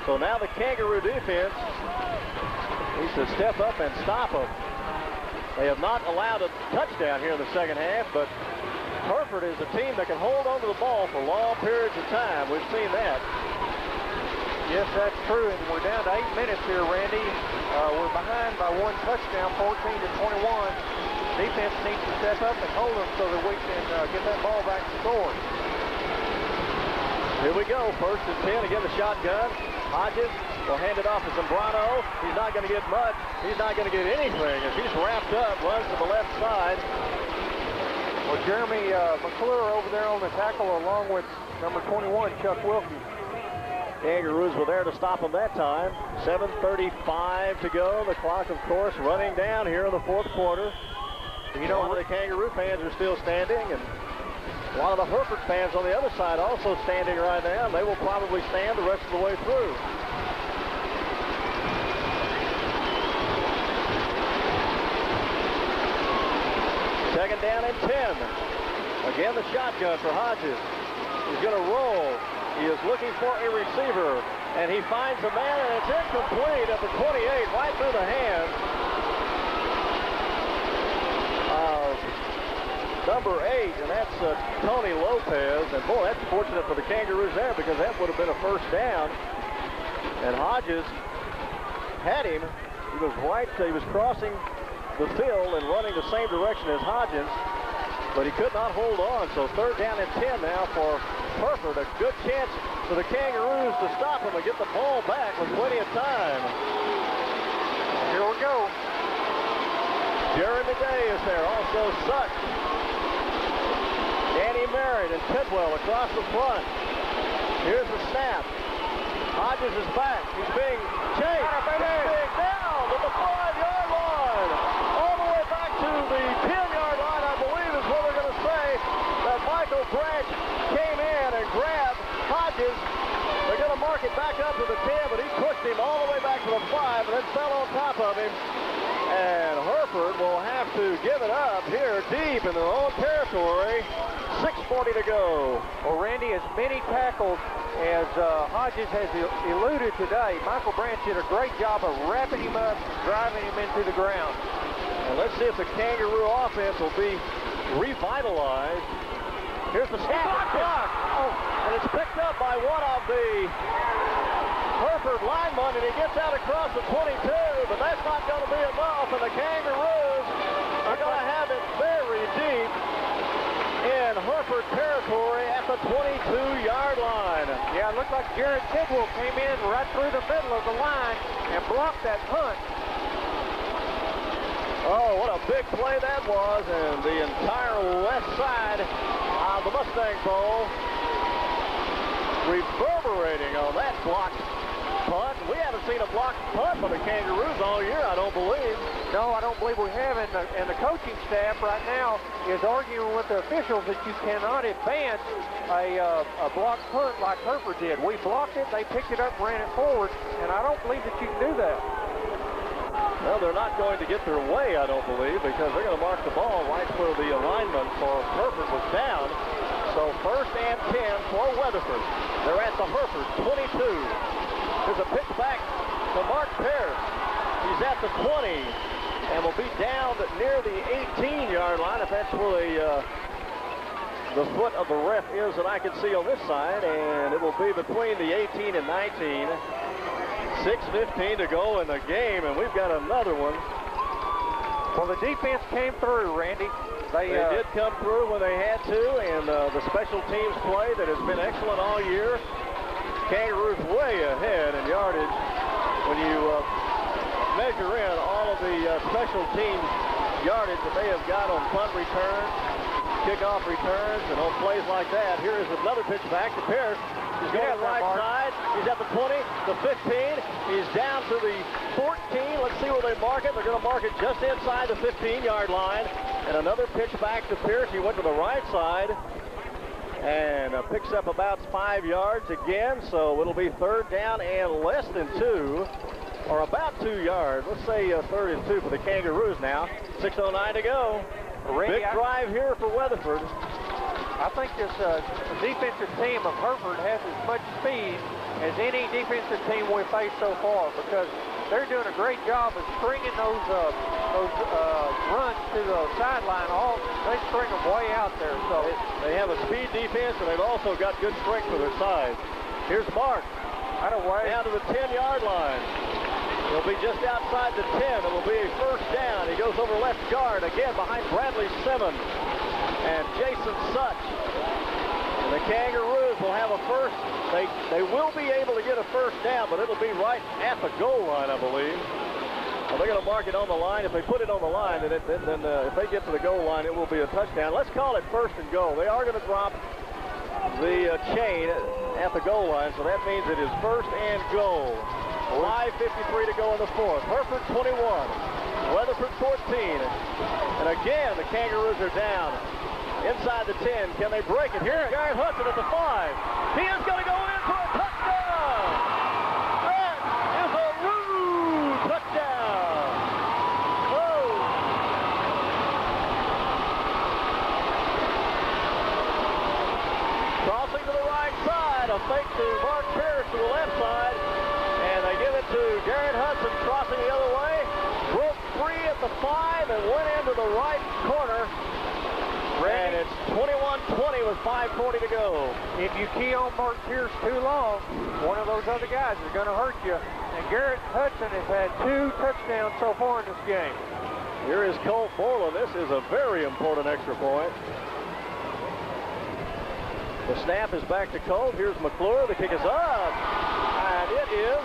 So now the Kangaroo defense needs to step up and stop them. They have not allowed a touchdown here in the 2nd half, but Hereford is a team that can hold on to the ball for long periods of time. We've seen that. Yes, that's true, and we're down to 8 minutes here, Randy. We're behind by 1 touchdown, 14-21. Defense needs to step up and hold them so that we can get that ball back scored. Here we go, 1st and 10. Again, the shotgun. Hodges will hand it off to Zambrano. He's not going to get much. He's not going to get anything as he's wrapped up, runs to the left side. Well, Jeremy McClure over there on the tackle along with number 21, Chuck Wilkie. Kangaroos were there to stop him that time. 7:35 to go. The clock, of course, running down here in the 4th quarter. You know, a lot of the Kangaroo fans are still standing, and a lot of the Hereford fans on the other side also standing right now. They will probably stand the rest of the way through. Second down and 10. Again, the shotgun for Hodges. He's going to roll. He is looking for a receiver. And he finds a man, and it's incomplete at the 28, right through the hands of number 8, and that's Tony Lopez. And boy, that's fortunate for the Kangaroos there, because that would have been a first down. And Hodges had him. He was right, he was crossing the field and running the same direction as Hodges, but he could not hold on. So third down and 10 now for Hereford. A good chance for the Kangaroos to stop him and get the ball back with plenty of time. Here we go. Jeremy Day is there, also Sutch. Danny Merritt and Tidwell across the front. Here's the snap. Hodges is back. He's being chased. He's being down at the 5-yard line. All the way back to the 10-yard line, I believe is what they're going to say. That Michael Branch came in and grabbed Hodges. They're going to mark it back up to the 10, but he pushed him all the way back to the 5 and then fell on top of him. And Hereford will have to give it up here deep in their own territory. 6:40 to go. Well, Randy, as many tackles as Hodges has eluded today, Michael Branch did a great job of wrapping him up, driving him into the ground. And let's see if the Kangaroo offense will be revitalized. Here's the snap. Block. Oh, and it's picked up by one of the Hereford linemen, and he gets out across the 22, but that's not going to be enough, and the Kangaroos are going to have it very deep in Hereford territory at the 22-yard line. Yeah, it looked like Jared Tidwell came in right through the middle of the line and blocked that punt. Oh, what a big play that was, and the entire west side of the Mustang Bowl reverberating on that blocked punt. We haven't seen a blocked punt for the Kangaroos all year, I don't believe. No, I don't believe we have, and the coaching staff right now is arguing with the officials that you cannot advance a blocked punt like Hereford did. We blocked it, they picked it up, ran it forward, and I don't believe that you can do that. Well, they're not going to get their way, I don't believe, because they're going to mark the ball right where the alignment for Hereford was down. So first and 10 for Weatherford. They're at the Hereford 22. There's a pitch back to Mark Pearce. He's at the 20 and will be down near the 18-yard line, if that's where the foot of the ref is that I can see on this side, and it will be between the 18 and 19. 6:15 to go in the game, and we've got another one. Well, the defense came through, Randy. They did come through when they had to, and the special teams play that has been excellent all year. Kangaroos way ahead in yardage when you measure in all of the special teams yardage that they have got on punt returns, kickoff returns, and on plays like that. Here is another pitch back to Pearce. He's going to the right side. He's at the 20, the 15. He's down to the 14. Let's see where they mark it. They're going to mark it just inside the 15-yard line. And another pitch back to Pearce. He went to the right side and picks up about 5 yards again. So it'll be third down and less than 2, or about 2 yards. Let's say third and 2 for the Kangaroos now. 6:09 to go. Randy, big drive here for Weatherford. I think this defensive team of Hereford has as much speed as any defensive team we've faced so far, because they're doing a great job of stringing those runs to the sideline. They string them way out there. So they have a speed defense, and they've also got good strength for their size. Here's Mark. Down to the 10-yard line. He'll be just outside the 10. It will be a first down. He goes over left guard again behind Bradley Simmons and Jason Sutch. And the Kangaroos will have a first. They will be able to get a first down, but it'll be right at the goal line, I believe. Well, they're going to mark it on the line. If they put it on the line, then if they get to the goal line, it will be a touchdown. Let's call it first and goal. They are going to drop the chain at the goal line, so that means it is first and goal. 5:53 to go in the fourth. Hereford 21, Weatherford 14. And again, the Kangaroos are down inside the 10. Can they break it? Here's Garrett Hudson at the 5. He is going to go in for a touchdown. That is a rude touchdown. Oh. Crossing to the right side, a fake to Mark Pierce to the left side. And they give it to Garrett Hudson crossing the other way. Broke free at the 5 and went into the right corner. And it's 21-20 with 5:40 to go. If you key on Mark Pierce too long, one of those other guys is going to hurt you. And Garrett Hudson has had 2 touchdowns so far in this game. Here is Colt Boland. This is a very important extra point. The snap is back to Colt. Here's McClure. The kick is up. And it is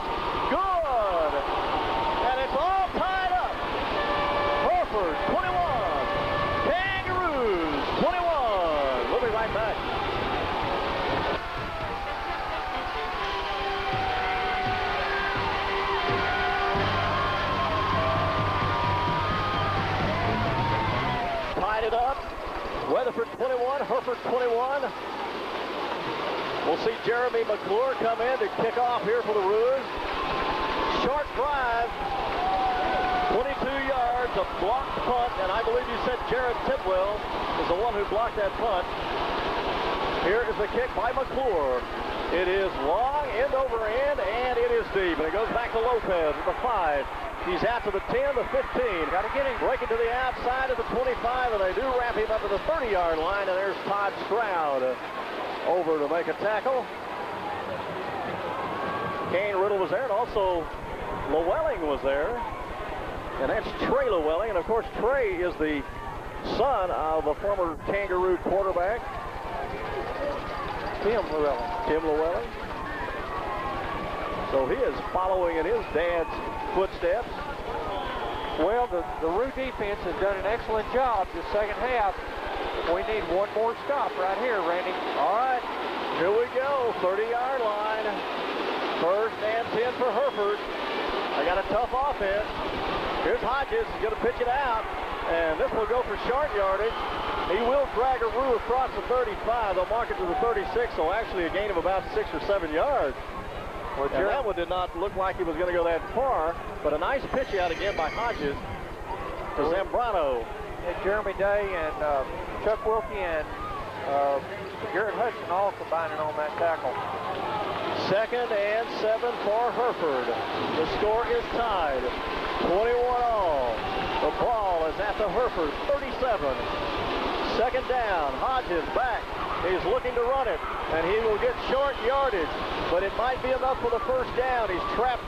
good. And it's all tied up. Hereford 21. Kangaroos 21. We'll be right back. Tied it up. Weatherford 21, Hereford 21. We'll see Jeremy McClure come in to kick off here for the Roos. Short drive, 22 yards, a blocked punt, and I believe you said Jared Tidwell is the one who blocked that punt. Here is the kick by McClure. It is long, end over end, and it is deep, and it goes back to Lopez at the 5. He's out to the 10, the 15. Got to get him breaking to the outside of the 25, and they do wrap him up to the 30-yard line, and there's Todd Stroud over to make a tackle. Kane Riddle was there, and also Llewellyn was there. And that's Trey Llewellyn, and of course Trey is the son of a former Kangaroo quarterback, Tim Llewellyn. Tim Llewellyn. So he is following in his dad's footsteps. Well, the Roo defense has done an excellent job this second half. We need one more stop right here, Randy. All right, here we go, 30-yard line. First and 10 for Hereford. They got a tough offense. Here's Hodges, he's going to pitch it out, and this will go for short yardage. He will drag a Roo across the 35. They'll mark it to the 36, so actually a gain of about 6 or 7 yards. Well, and that one did not look like he was going to go that far, but a nice pitch out again by Hodges to Zambrano. And Jeremy Day and Chuck Wilkie and Garrett Hudson all combining on that tackle. 2nd and 7 for Hereford. The score is tied, 21 all. The ball is at the Hereford 37. 2nd down, Hodges back. He's looking to run it, and he will get short yardage, but it might be enough for the first down. He's trapped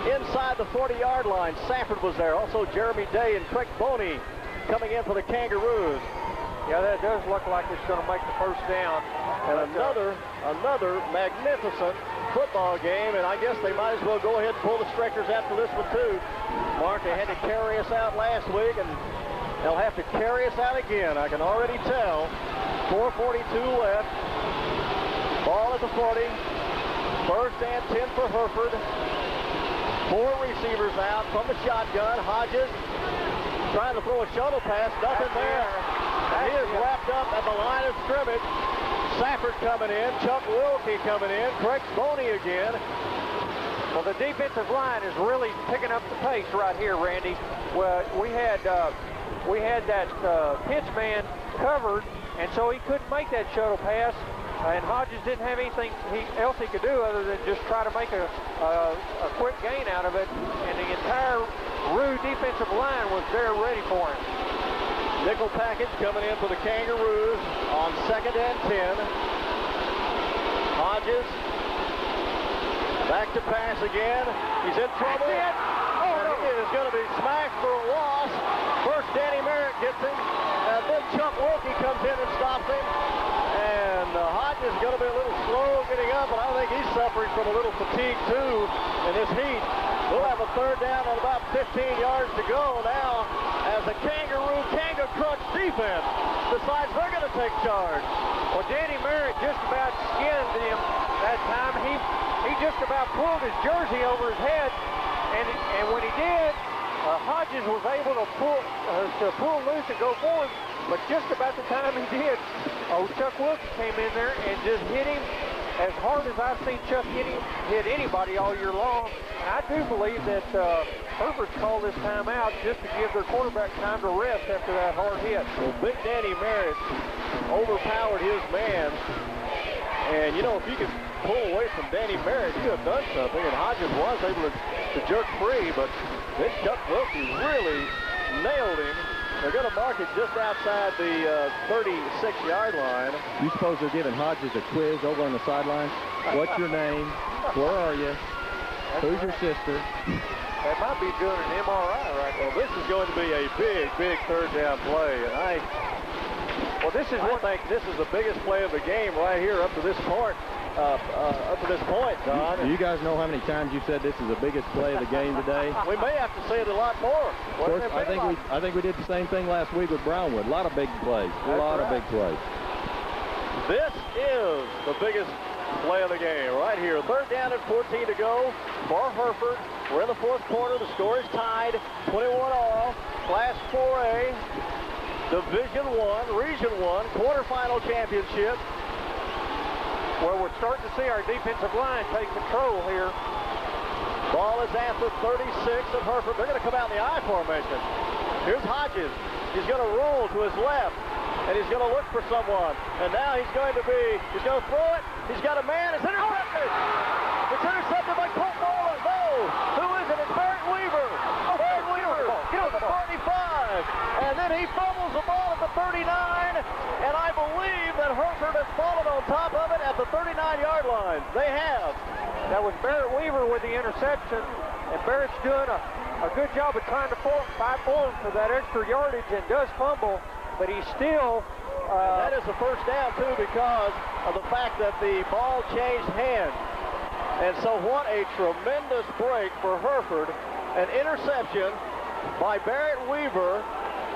inside the 40-yard line. Safford was there, also Jeremy Day and Craig Boney coming in for the Kangaroos. Yeah, that does look like it's going to make the first down. And another magnificent football game, and I guess they might as well go ahead and pull the stretchers after this one too. Mark, they had to carry us out last week, and they'll have to carry us out again. I can already tell. 4:42 left. Ball at the 40. 1st and 10 for Hereford. 4 receivers out from the shotgun. Hodges trying to throw a shuttle pass. Nothing there. He is wrapped up at the line of scrimmage. Safford coming in. Chuck Wilkie coming in. Craig Boney again. Well, the defensive line is really picking up the pace right here, Randy. Well, we had that pitch man covered, and so he couldn't make that shuttle pass. And Hodges didn't have anything else he could do other than just try to make a quick gain out of it. And the entire Roo defensive line was there ready for him. Nickel package coming in for the Kangaroos on 2nd and 10. Hodges back to pass again. He's in trouble. He is going to be smashed for a loss. First Danny Merritt gets him, and then Chuck Wilkie comes in and stops him. And Hodges is going to be a little slow getting up, and I think he's suffering from a little fatigue too in this heat. We'll have a 3rd down and about 15 yards to go now as the Kangaroo Kanga Crunch defense decides they're going to take charge. Well, Danny Merritt just about skinned him that time. He just about pulled his jersey over his head, and when he did, Hodges was able to pull loose and go forward. But just about the time he did, Chuck Wilkie came in there and just hit him as hard as I've seen Chuck hit anybody all year long. And I do believe that Hereford's called this timeout just to give their quarterback time to rest after that hard hit. Well, Big Danny Merritt overpowered his man, And, you know, if you can pull away from Danny Merritt, you have done something. And Hodges was able to jerk free, but then Chuck Wilkie really nailed him. They're going to mark it just outside the 36-yard line. You suppose they're giving Hodges a quiz over on the sideline? What's your name? Where are you? Who's your sister? They might be doing an MRI right now. Well, this is going to be a big, big third down play. And I think this is the biggest play of the game right here up to this point. Don. Do you guys know how many times you said this is the biggest play of the game today? We may have to say it a lot more. Of course, I think we did the same thing last week with Brownwood. A lot of big plays. A lot of big plays. This is the biggest play of the game right here. Third down and 14 to go for Hereford. We're in the fourth quarter. The score is tied, 21-all. Class 4A, Division I, Region I, quarterfinal championship. Well, we're starting to see our defensive line take control here. Ball is at the 36 of Hereford. They're going to come out in the I formation. Here's Hodges. He's going to roll to his left, and he's going to look for someone. And now he's going to throw it. He's got a man. It's intercepted. It's intercepted by Colt Moreland. No. Who is it? It's Barrett Weaver. Oh, Barrett Weaver. Get to the 45. And then he fumbles the ball at the 39. And I believe that Hereford has fallen on top of it at the 39-yard line. They have. That was Barrett Weaver with the interception. And Barrett's doing a good job of trying to fight forward for that extra yardage and does fumble. But he's still... that is a first down, too, because of the fact that the ball changed hands. And so what a tremendous break for Hereford. An interception by Barrett Weaver.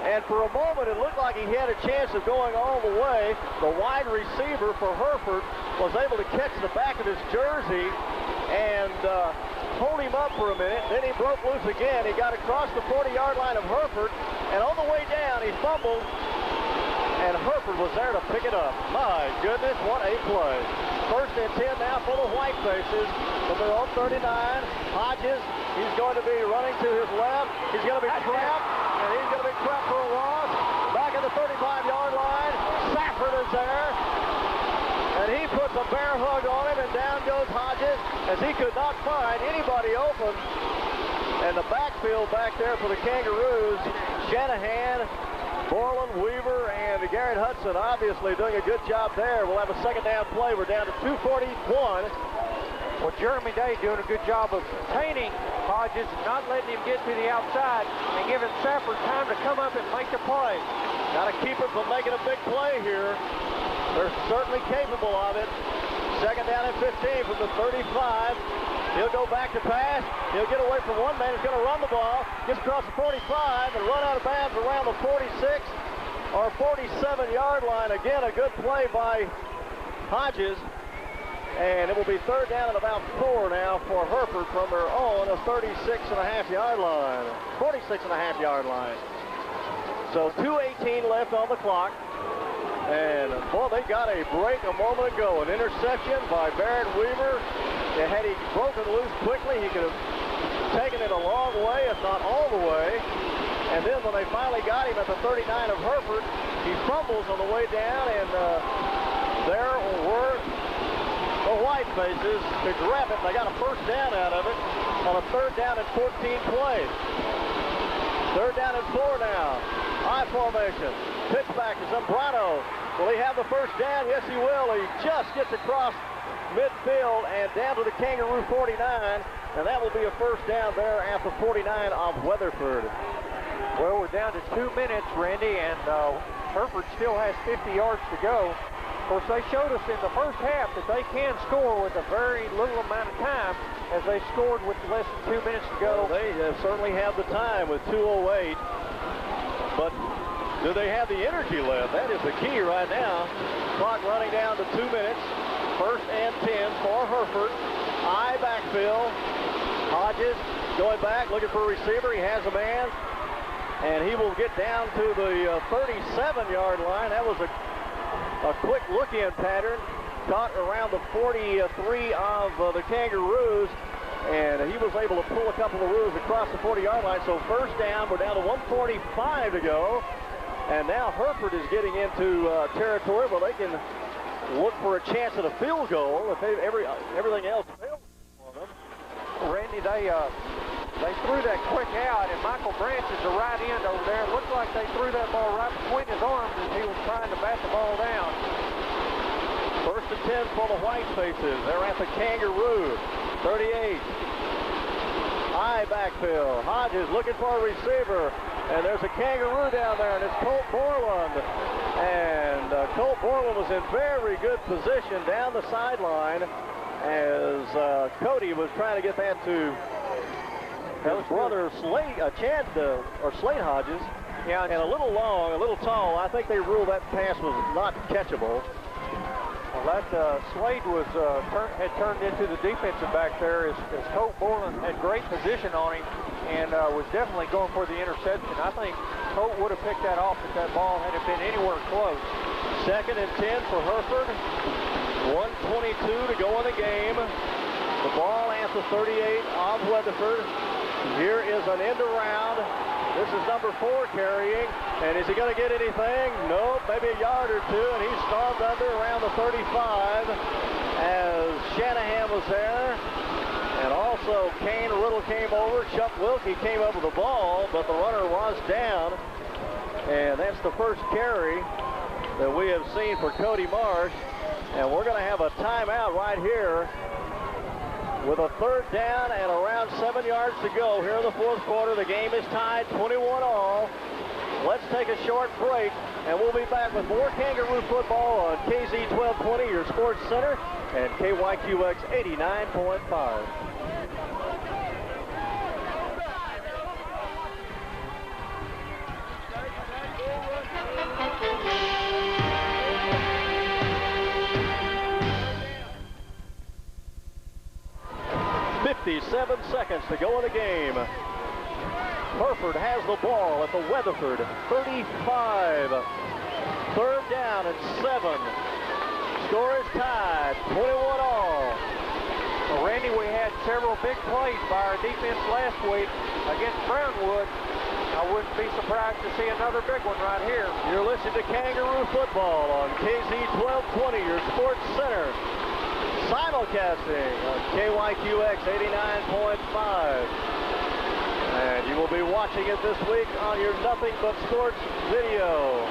And for a moment, it looked like he had a chance of going all the way. The wide receiver for Hereford was able to catch the back of his jersey and hold him up for a minute. Then he broke loose again. He got across the 40-yard line of Hereford. And on the way down, he fumbled. And Hereford was there to pick it up. My goodness, what a play. First and 10 now for the Whitefaces from their own 39. Hodges, he's going to be running to his left. He's going to be trapped, and he's going to be trapped for a loss. Back at the 35-yard line, Safford is there. And he puts a bear hug on him, and down goes Hodges as he could not find anybody open. And the backfield back there for the Kangaroos, Shanahan, Borland, Weaver, and Garrett Hudson obviously doing a good job there. We'll have a second down play. We're down to 2:41. Well, Jeremy Day doing a good job of containing Hodges, not letting him get to the outside and giving Safford time to come up and make the play. Got to keep him from making a big play here. They're certainly capable of it. Second down and 15 from the 35. He'll go back to pass. He'll get away from one man. He's going to run the ball. Gets across the 45 and run out of bounds around the 46 or 47-yard line. Again, a good play by Hodges. And it will be third down and about 4 now for Hereford from their own 36.5-yard line. 46.5-yard line. So 2:18 left on the clock. And, boy, they got a break a moment ago. An interception by Barrett Weaver. And had he broken loose quickly, he could have taken it a long way, if not all the way. And then when they finally got him at the 39 of Hereford, he fumbles on the way down, and there were the Whitefaces to grab it. They got a first down out of it on a third down and 14 play. Third down and 4 now. I formation. Pitch back to Zambrano. Will he have the first down? Yes, he will. He just gets across midfield and down to the Kangaroo 49, and that will be a first down there at the 49 of Weatherford. Well, we're down to 2 minutes, Randy, and Hereford still has 50 yards to go. Of course, they showed us in the first half that they can score with a very little amount of time, as they scored with less than 2 minutes to go. Well, they certainly have the time with 2:08, but do they have the energy left? That is the key right now. Clock running down to 2 minutes. First and 10 for Hereford. I backfield. Hodges going back, looking for a receiver. He has a man, and he will get down to the 37-yard line. That was a quick look-in pattern. Caught around the 43 of the Kangaroos, and he was able to pull a couple of roos across the 40-yard line. So first down, we're down to 1:45 to go. And now Hereford is getting into territory where they can look for a chance at a field goal if everything else fails on them. Randy, they threw that quick out, and Michael Branch is the right end over there. It looked like they threw that ball right between his arms as he was trying to bat the ball down. First and 10 for the Whitefaces. They're at the Kangaroo. 38. High backfield. Hodges looking for a receiver. And there's a Kangaroo down there, and it's Colt Borland. And Colt Borland was in very good position down the sideline as Cody was trying to get that to his brother Slate Hodges. Yeah, and a little long, a little tall. I think they ruled that pass was not catchable. Well, that Slade was had turned into the defensive back there as Colt Borland had great position on him and was definitely going for the interception. I think Colt would have picked that off if that ball had been anywhere close. Second and 10 for Hereford. 1:22 to go in the game. The ball at the 38 of Weatherford. Here is an end around. This is number 4 carrying. And is he going to get anything? Nope, maybe a yard or two. And he's starved under around the 35 as Shanahan was there. And also Kane Riddle came over. Chuck Wilkie came up with the ball, but the runner was down. And that's the first carry that we have seen for Cody Marsh. And we're going to have a timeout right here with a third down and around 7 yards to go here in the fourth quarter. The game is tied 21-all. Let's take a short break, and we'll be back with more Kangaroo football on KZ 1220, your sports center, and KYQX 89.5. .57 seconds to go in the game. Hereford has the ball at the Weatherford 35. Third down and 7. Score is tied, 21-all. Well, Randy, we had several big plays by our defense last week against Brownwood. I wouldn't be surprised to see another big one right here. You're listening to Kangaroo football on KZ 1220, your sports center. Simulcasting on KYQX 89.5. And you will be watching it this week on your Nothing But Sports video.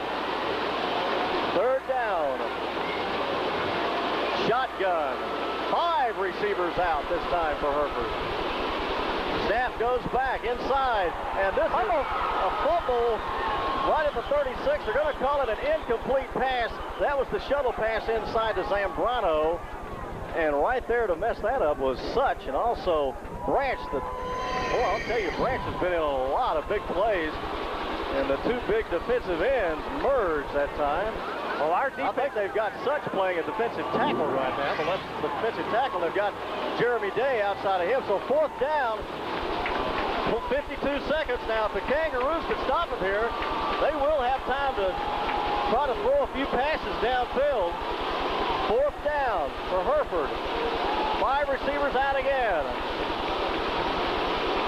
Third down. Shotgun. 5 receivers out this time for Hereford. Snap goes back inside. And this is a fumble right at the 36. They're going to call it an incomplete pass. That was the shuttle pass inside to Zambrano. And right there to mess that up was Such, and also Branch. I'll tell you, Branch has been in a lot of big plays, and the 2 big defensive ends merged that time. Well, our defense, I think they've got Such playing a defensive tackle right now. The left defensive tackle, they've got Jeremy Day outside of him. So fourth down, 52 seconds now. If the Kangaroos can stop it here, they will have time to try to throw a few passes downfield. Fourth down for Hereford. 5 receivers out again.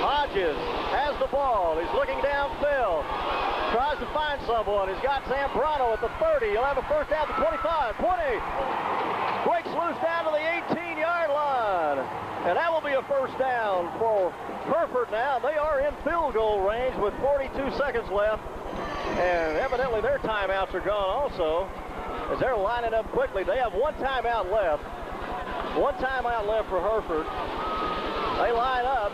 Hodges has the ball. He's looking downfield. Tries to find someone. He's got Zambrano at the 30. He'll have a first down to 25, 20. Breaks loose down to the 18-yard line. And that will be a first down for Hereford now. They are in field goal range with 42 seconds left. And evidently their timeouts are gone also, as they're lining up quickly. They have 1 timeout left. 1 timeout left for Hereford. They line up.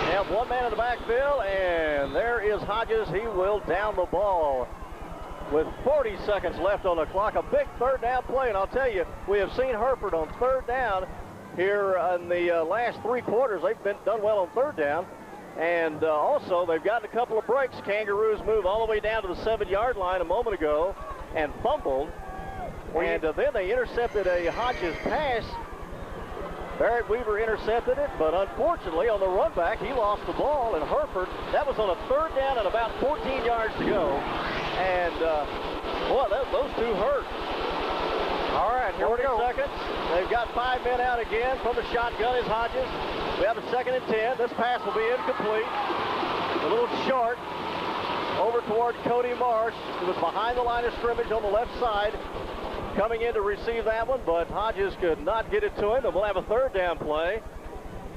They have 1 man in the backfield, and there is Hodges. He will down the ball with 40 seconds left on the clock. A big third down play, and I'll tell you, we have seen Hereford on third down here in the last 3 quarters. They've been done well on third down. And also, they've gotten a couple of breaks. Kangaroos move all the way down to the 7-yard line a moment ago and fumbled. And then they intercepted a Hodges pass. Barrett Weaver intercepted it, but unfortunately on the run back, he lost the ball. And Hereford, that was on a third down and about 14 yards to go. And, boy, those 2 hurt. All right, here we go. 40 seconds. They've got 5 men out again. From the shotgun is Hodges. We have a 2nd and 10. This pass will be incomplete. A little short over toward Cody Marsh, who was behind the line of scrimmage on the left side. coming in to receive that one, but Hodges could not get it to him, and we'll have a third down play.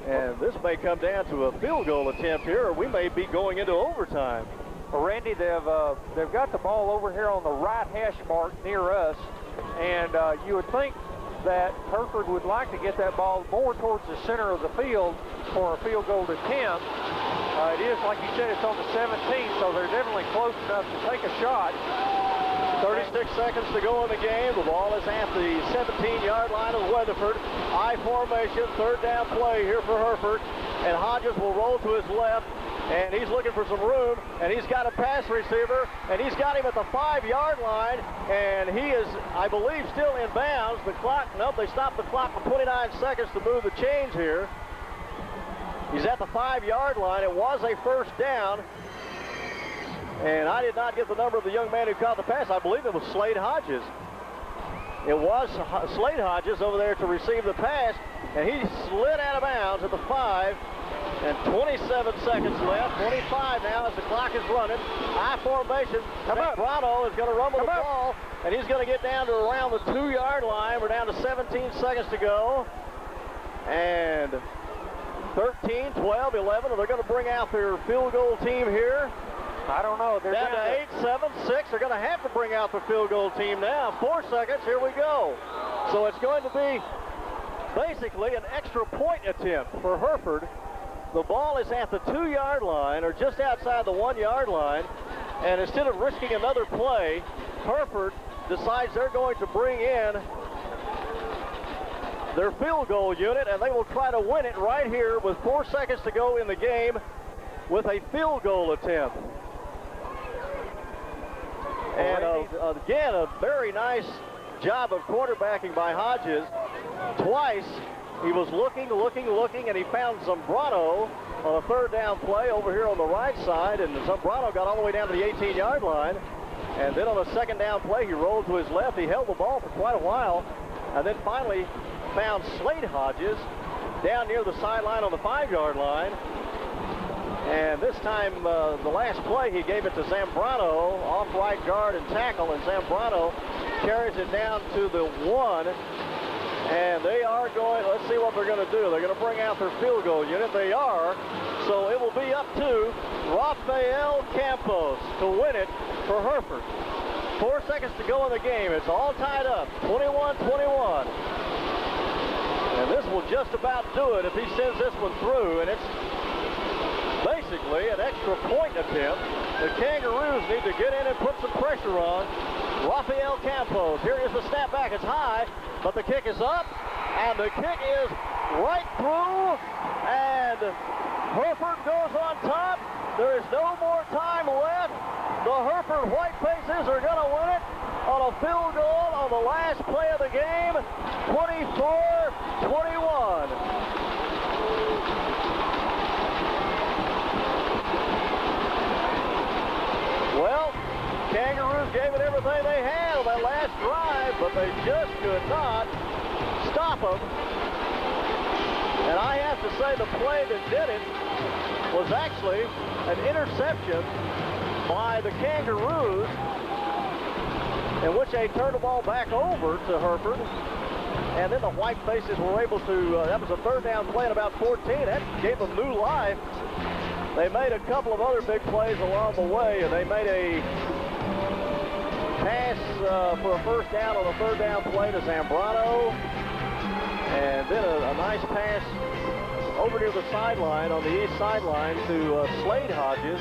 And this may come down to a field goal attempt here, or we may be going into overtime. Well, Randy, they've got the ball over here on the right hash mark near us, and you would think that Hereford would like to get that ball more towards the center of the field for a field goal attempt. It is, like you said, it's on the 17th, so they're definitely close enough to take a shot. 36 seconds to go in the game. The ball is at the 17-yard line of Weatherford. I formation, third down play here for Hereford. And Hodges will roll to his left, and he's looking for some room, and he's got a pass receiver, and he's got him at the 5-yard line, and he is, I believe, still in bounds. The clock, nope, they stopped the clock for 29 seconds to move the chains here. He's at the 5-yard line. It was a first down. And I did not get the number of the young man who caught the pass. I believe it was Slade Hodges. It was Slade Hodges over there to receive the pass, and he slid out of bounds at the 5, and 27 seconds left. 25 now as the clock is running. I formation. Brano is going to rumble the ball, and he's going to get down to around the 2-yard line. We're down to 17 seconds to go. And 13, 12, 11. They're going to bring out their field goal team here. I don't know. They're down to 8, 7, 6. They're going to have to bring out the field goal team now. 4 seconds. Here we go. So it's going to be basically an extra point attempt for Hereford. The ball is at the 2-yard line, or just outside the 1-yard line. And instead of risking another play, Hereford decides they're going to bring in their field goal unit, and they will try to win it right here with 4 seconds to go in the game with a field goal attempt. And again, a very nice job of quarterbacking by Hodges. Twice he was looking, and he found Zambrano on a third down play over here on the right side, and Zambrano got all the way down to the 18-yard line. And then on the second down play, he rolled to his left. He held the ball for quite a while, and then finally found Slade Hodges down near the sideline on the 5-yard line. And this time, the last play, he gave it to Zambrano, off right guard and tackle, and Zambrano carries it down to the 1. And they are going, let's see what they're going to do. They're going to bring out their field goal unit. They are. So it will be up to Rafael Campos to win it for Hereford. 4 seconds to go in the game. It's all tied up, 21-21. And this will just about do it if he sends this one through. And it's basically an extra point attempt. The Kangaroos need to get in and put some pressure on Rafael Campos. Here is the snap back. It's high, but the kick is up, and the kick is right through, and Hereford goes on top. There is no more time left. The Hereford Whitefaces are going to win it on a field goal on the last play of the game, 24-21. Well, Kangaroos gave it everything they had on that last drive, but they just could not stop them. And I have to say the play that did it was actually an interception by the Kangaroos, in which they turned the ball back over to Hereford. And then the Whitefaces were able to, that was a third down play at about 14. That gave them new life. They made a couple of other big plays along the way, and they made a pass for a first down on a third down play to Zambrano, and then a nice pass over near the sideline, on the east sideline, to Slade Hodges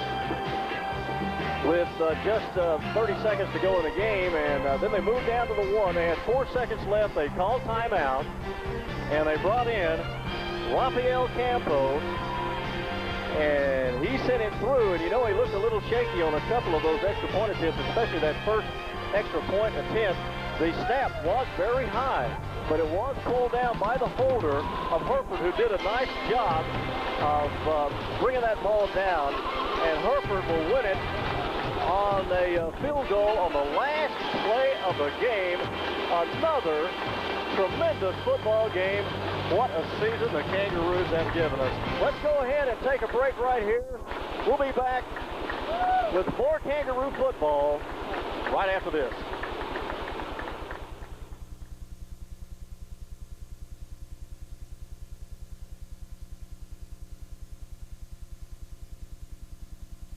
with just 30 seconds to go in the game. And then they moved down to the 1. They had 4 seconds left. They called timeout, and they brought in Rafael Campos. And he sent it through, and you know, he looked a little shaky on a couple of those extra point attempts, especially that first extra point attempt. The snap was very high, but it was pulled down by the holder of Hereford, who did a nice job of bringing that ball down. And Hereford will win it on a field goal on the last play of the game. Another tremendous football game. What a season the Kangaroos have given us. Let's go ahead and take a break right here. We'll be back with more Kangaroo football right after this.